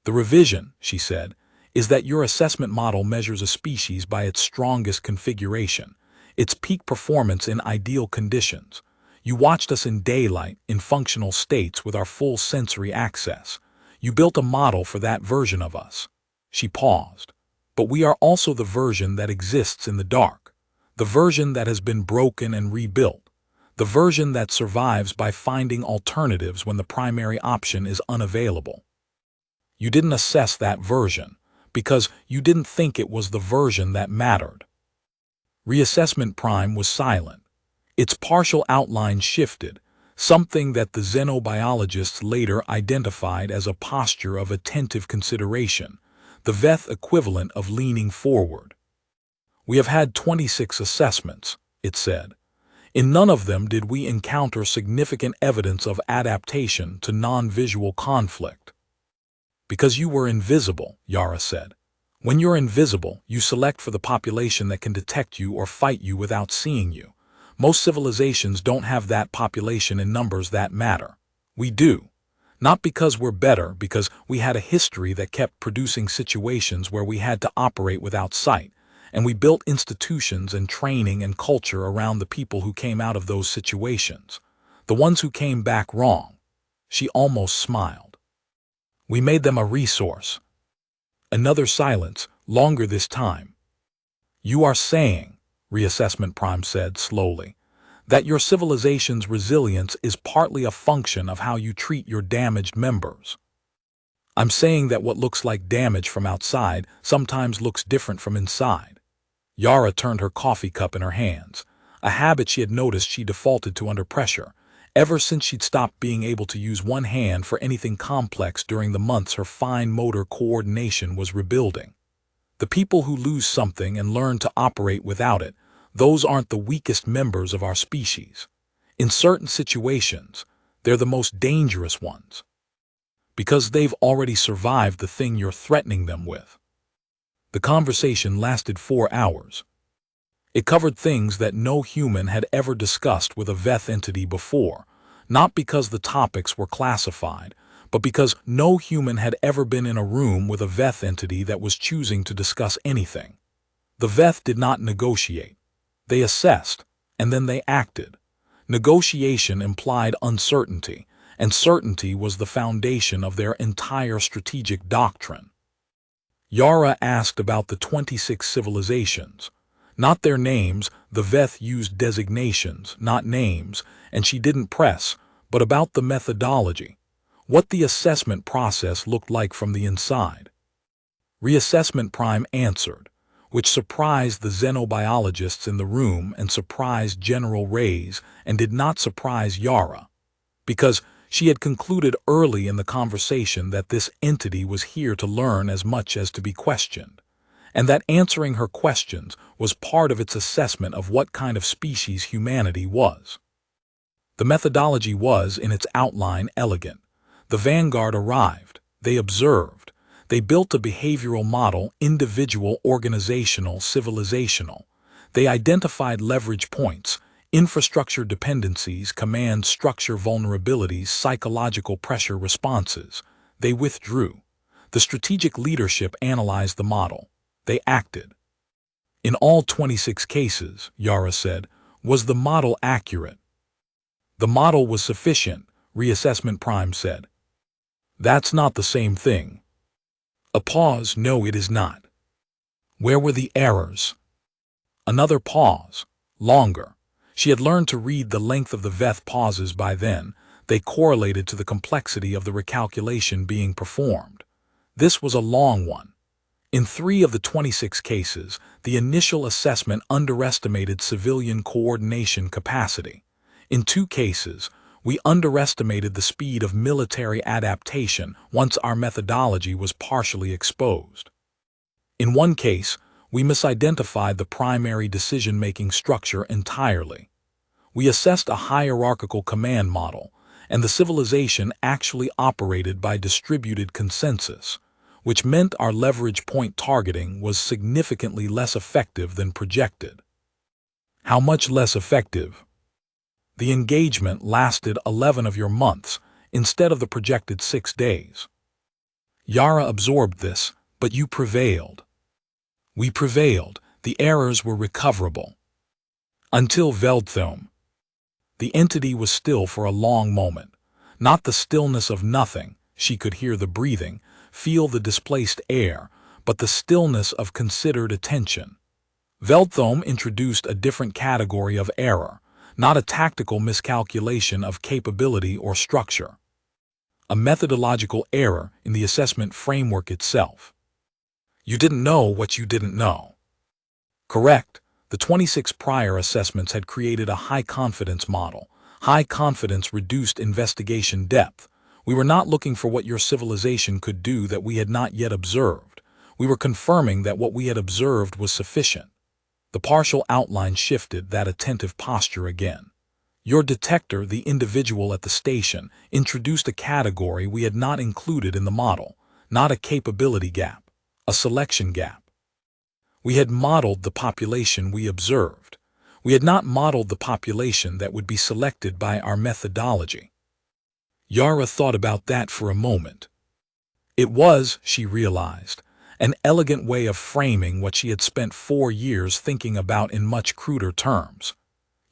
The revision, she said, is that your assessment model measures a species by its strongest configuration, its peak performance in ideal conditions. You watched us in daylight, in functional states with our full sensory access. You built a model for that version of us. She paused. But we are also the version that exists in the dark, the version that has been broken and rebuilt, the version that survives by finding alternatives when the primary option is unavailable. You didn't assess that version because you didn't think it was the version that mattered. Reassessment Prime was silent. Its partial outline shifted, something that the xenobiologists later identified as a posture of attentive consideration, the Veth equivalent of leaning forward. "We have had 26 assessments," it said. "In none of them did we encounter significant evidence of adaptation to non-visual conflict." "Because you were invisible," Yara said. "When you're invisible, you select for the population that can detect you or fight you without seeing you. Most civilizations don't have that population in numbers that matter. We do. Not because we're better, because we had a history that kept producing situations where we had to operate without sight, and we built institutions and training and culture around the people who came out of those situations, the ones who came back wrong." She almost smiled. "We made them a resource." Another silence, longer this time. "You are saying," Reassessment Prime said slowly, "that your civilization's resilience is partly a function of how you treat your damaged members." "I'm saying that what looks like damage from outside sometimes looks different from inside." Yara turned her coffee cup in her hands, a habit she had noticed she defaulted to under pressure, ever since she'd stopped being able to use one hand for anything complex during the months her fine motor coordination was rebuilding. The people who lose something and learn to operate without it, those aren't the weakest members of our species. In certain situations, they're the most dangerous ones. Because they've already survived the thing you're threatening them with. The conversation lasted 4 hours. It covered things that no human had ever discussed with a Veth entity before, not because the topics were classified, but because no human had ever been in a room with a Veth entity that was choosing to discuss anything. The Veth did not negotiate. They assessed, and then they acted. Negotiation implied uncertainty, and certainty was the foundation of their entire strategic doctrine. Yara asked about the 26 civilizations. Not their names, the Veth used designations, not names, and she didn't press, but about the methodology, what the assessment process looked like from the inside. Reassessment Prime answered, which surprised the xenobiologists in the room and surprised General Reyes and did not surprise Yara, because She had concluded early in the conversation that this entity was here to learn as much as to be questioned, and that answering her questions was part of its assessment of what kind of species humanity was. The methodology was, in its outline, elegant. The vanguard arrived. They observed. They built a behavioral model, individual, organizational, civilizational. They identified leverage points, infrastructure dependencies, command structure vulnerabilities, psychological pressure responses. They withdrew. The strategic leadership analyzed the model. They acted. In all 26 cases, Yara said, was the model accurate? The model was sufficient, Reassessment Prime said. That's not the same thing. A pause. No, it is not. Where were the errors? Another pause. Longer. She had learned to read the length of the Veth pauses by then. They correlated to the complexity of the recalculation being performed. This was a long one. In 3 of the 26 cases, the initial assessment underestimated civilian coordination capacity. In 2 cases, we underestimated the speed of military adaptation once our methodology was partially exposed. In 1 case, we misidentified the primary decision-making structure entirely. We assessed a hierarchical command model, and the civilization actually operated by distributed consensus, which meant our leverage point targeting was significantly less effective than projected. How much less effective? The engagement lasted 11 of your months instead of the projected 6 days. Yara absorbed this, but you prevailed. We prevailed. The errors were recoverable. Until Veldthum. The entity was still for a long moment. Not the stillness of nothing, she could hear the breathing, feel the displaced air, but the stillness of considered attention. Veldthum introduced a different category of error, not a tactical miscalculation of capability or structure. A methodological error in the assessment framework itself. You didn't know what you didn't know. Correct. The 26 prior assessments had created a high-confidence model. High confidence reduced investigation depth. We were not looking for what your civilization could do that we had not yet observed. We were confirming that what we had observed was sufficient. The partial outline shifted that attentive posture again. Your detector, the individual at the station, introduced a category we had not included in the model, not a capability gap, a selection gap. We had modeled the population we observed. We had not modeled the population that would be selected by our methodology. Yara thought about that for a moment. It was, she realized, an elegant way of framing what she had spent 4 years thinking about in much cruder terms.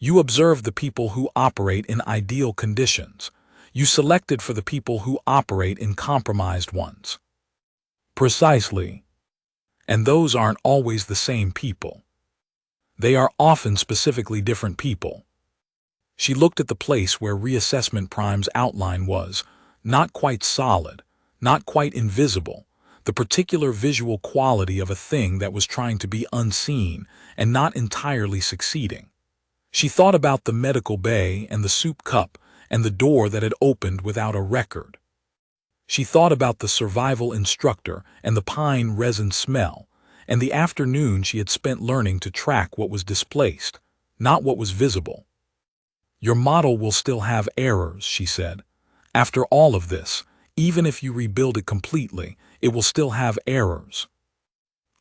You observed the people who operate in ideal conditions. You selected for the people who operate in compromised ones. Precisely. And those aren't always the same people. They are often specifically different people. She looked at the place where Reassessment Prime's outline was, not quite solid, not quite invisible, the particular visual quality of a thing that was trying to be unseen and not entirely succeeding. She thought about the medical bay and the soup cup and the door that had opened without a record. She thought about the survival instructor and the pine resin smell, and the afternoon she had spent learning to track what was displaced, not what was visible. Your model will still have errors, she said. After all of this, even if you rebuild it completely, it will still have errors.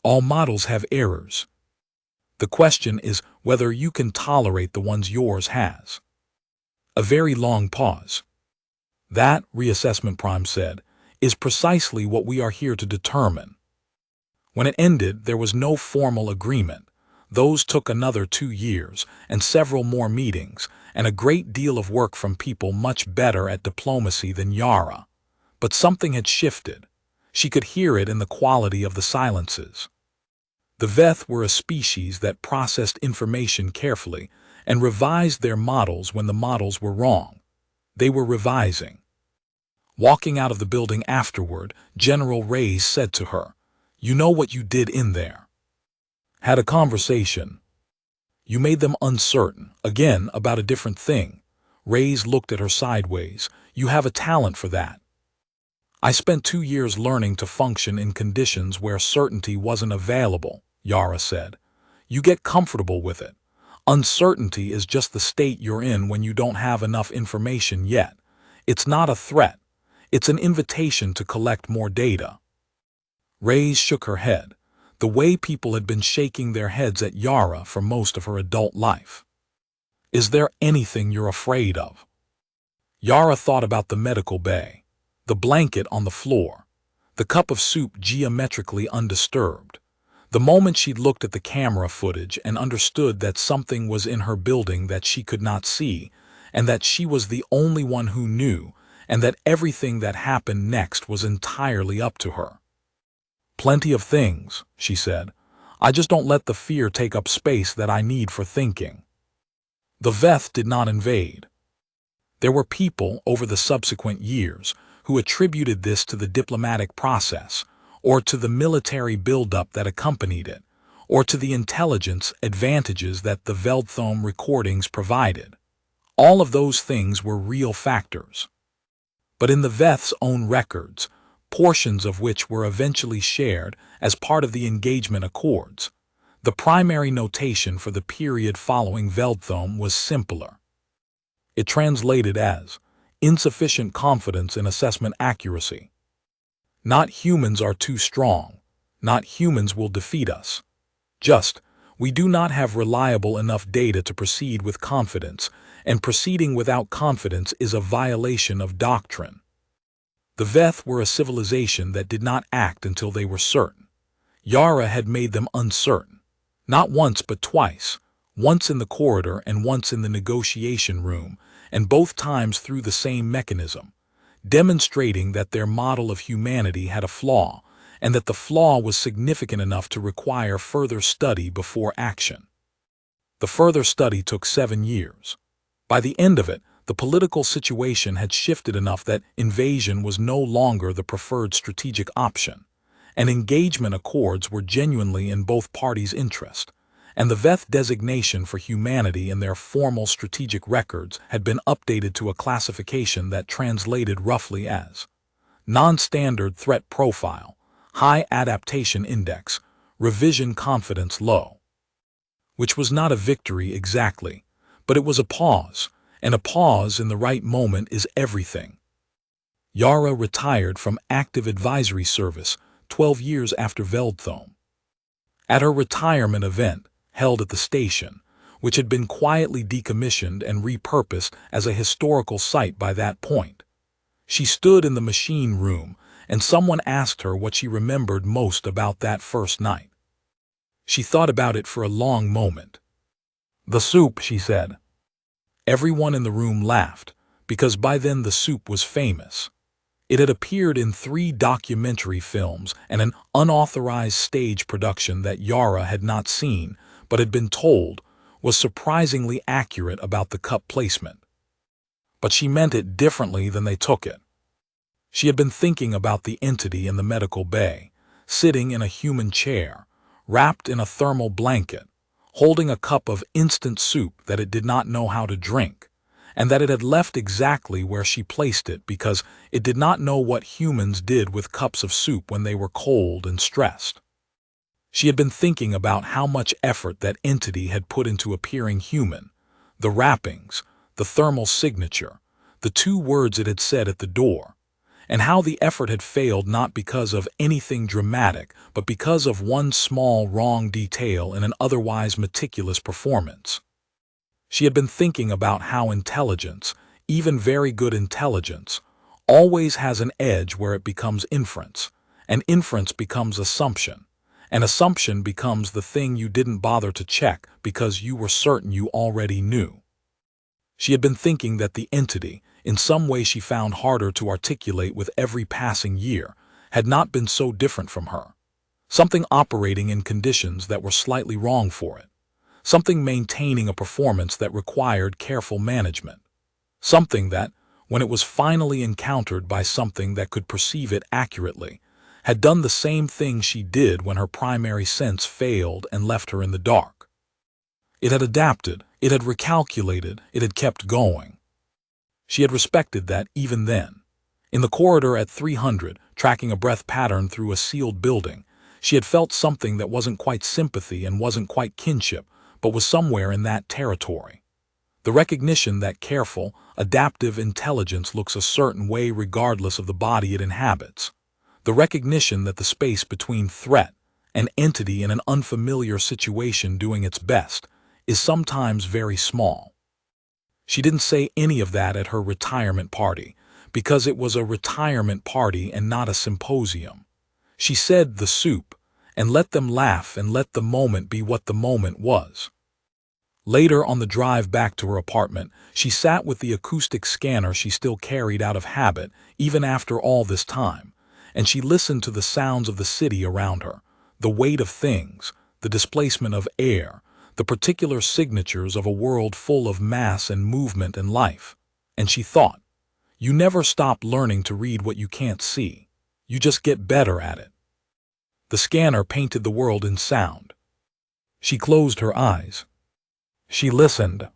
All models have errors. The question is whether you can tolerate the ones yours has. A very long pause. That, Reassessment Prime said, is precisely what we are here to determine. When it ended, there was no formal agreement. Those took another 2 years, and several more meetings, and a great deal of work from people much better at diplomacy than Yara. But something had shifted. She could hear it in the quality of the silences. The Veth were a species that processed information carefully and revised their models when the models were wrong. They were revising. Walking out of the building afterward, General Reyes said to her, "You know what you did in there." Had a conversation. You made them uncertain, again, about a different thing. Reyes looked at her sideways. You have a talent for that. I spent 2 years learning to function in conditions where certainty wasn't available, Yara said. You get comfortable with it. Uncertainty is just the state you're in when you don't have enough information yet. It's not a threat. It's an invitation to collect more data. Reyes shook her head, the way people had been shaking their heads at Yara for most of her adult life. Is there anything you're afraid of? Yara thought about the medical bay, the blanket on the floor, the cup of soup geometrically undisturbed. The moment she'd looked at the camera footage and understood that something was in her building that she could not see, and that she was the only one who knew, and that everything that happened next was entirely up to her. Plenty of things, she said. I just don't let the fear take up space that I need for thinking. The Veth did not invade. There were people over the subsequent years who attributed this to the diplomatic process, or to the military buildup that accompanied it, or to the intelligence advantages that the Veldthome recordings provided. All of those things were real factors. But in the Veth's own records, portions of which were eventually shared as part of the engagement accords, the primary notation for the period following Veldthome was simpler. It translated as insufficient confidence in assessment accuracy. Not humans are too strong. Not humans will defeat us. Just, we do not have reliable enough data to proceed with confidence, and proceeding without confidence is a violation of doctrine. The Veth were a civilization that did not act until they were certain. Yara had made them uncertain. Not once but twice, once in the corridor and once in the negotiation room, and both times through the same mechanism, demonstrating that their model of humanity had a flaw, and that the flaw was significant enough to require further study before action. The further study took 7 years. By the end of it, the political situation had shifted enough that invasion was no longer the preferred strategic option, and engagement accords were genuinely in both parties' interest, and the Veth designation for humanity in their formal strategic records had been updated to a classification that translated roughly as non-standard threat profile, high adaptation index, revision confidence low. Which was not a victory exactly, but it was a pause, and a pause in the right moment is everything. Yara retired from active advisory service 12 years after Veldthome. At her retirement event, held at the station, which had been quietly decommissioned and repurposed as a historical site by that point, she stood in the machine room, and someone asked her what she remembered most about that first night. She thought about it for a long moment. The soup, she said. Everyone in the room laughed, because by then the soup was famous. It had appeared in 3 documentary films and an unauthorized stage production that Yara had not seen, but had been told, was surprisingly accurate about the cup placement. But she meant it differently than they took it. She had been thinking about the entity in the medical bay, sitting in a human chair, wrapped in a thermal blanket, holding a cup of instant soup that it did not know how to drink, and that it had left exactly where she placed it because it did not know what humans did with cups of soup when they were cold and stressed. She had been thinking about how much effort that entity had put into appearing human, the wrappings, the thermal signature, the 2 words it had said at the door, and how the effort had failed not because of anything dramatic, but because of one small wrong detail in an otherwise meticulous performance. She had been thinking about how intelligence, even very good intelligence, always has an edge where it becomes inference, and inference becomes assumption, and assumption becomes the thing you didn't bother to check because you were certain you already knew. She had been thinking that the entity, in some way she found harder to articulate with every passing year, had not been so different from her. Something operating in conditions that were slightly wrong for it. Something maintaining a performance that required careful management. Something that, when it was finally encountered by something that could perceive it accurately, had done the same thing she did when her primary sense failed and left her in the dark. It had adapted, it had recalculated, it had kept going. She had respected that even then. In the corridor at 300, tracking a breath pattern through a sealed building, she had felt something that wasn't quite sympathy and wasn't quite kinship, but was somewhere in that territory. The recognition that careful, adaptive intelligence looks a certain way regardless of the body it inhabits. The recognition that the space between threat and entity in an unfamiliar situation doing its best is sometimes very small. She didn't say any of that at her retirement party, because it was a retirement party and not a symposium. She said the soup, and let them laugh and let the moment be what the moment was. Later on the drive back to her apartment, she sat with the acoustic scanner she still carried out of habit, even after all this time, and she listened to the sounds of the city around her, the weight of things, the displacement of air, the particular signatures of a world full of mass and movement and life. And she thought, you never stop learning to read what you can't see. You just get better at it. The scanner painted the world in sound. She closed her eyes. She listened.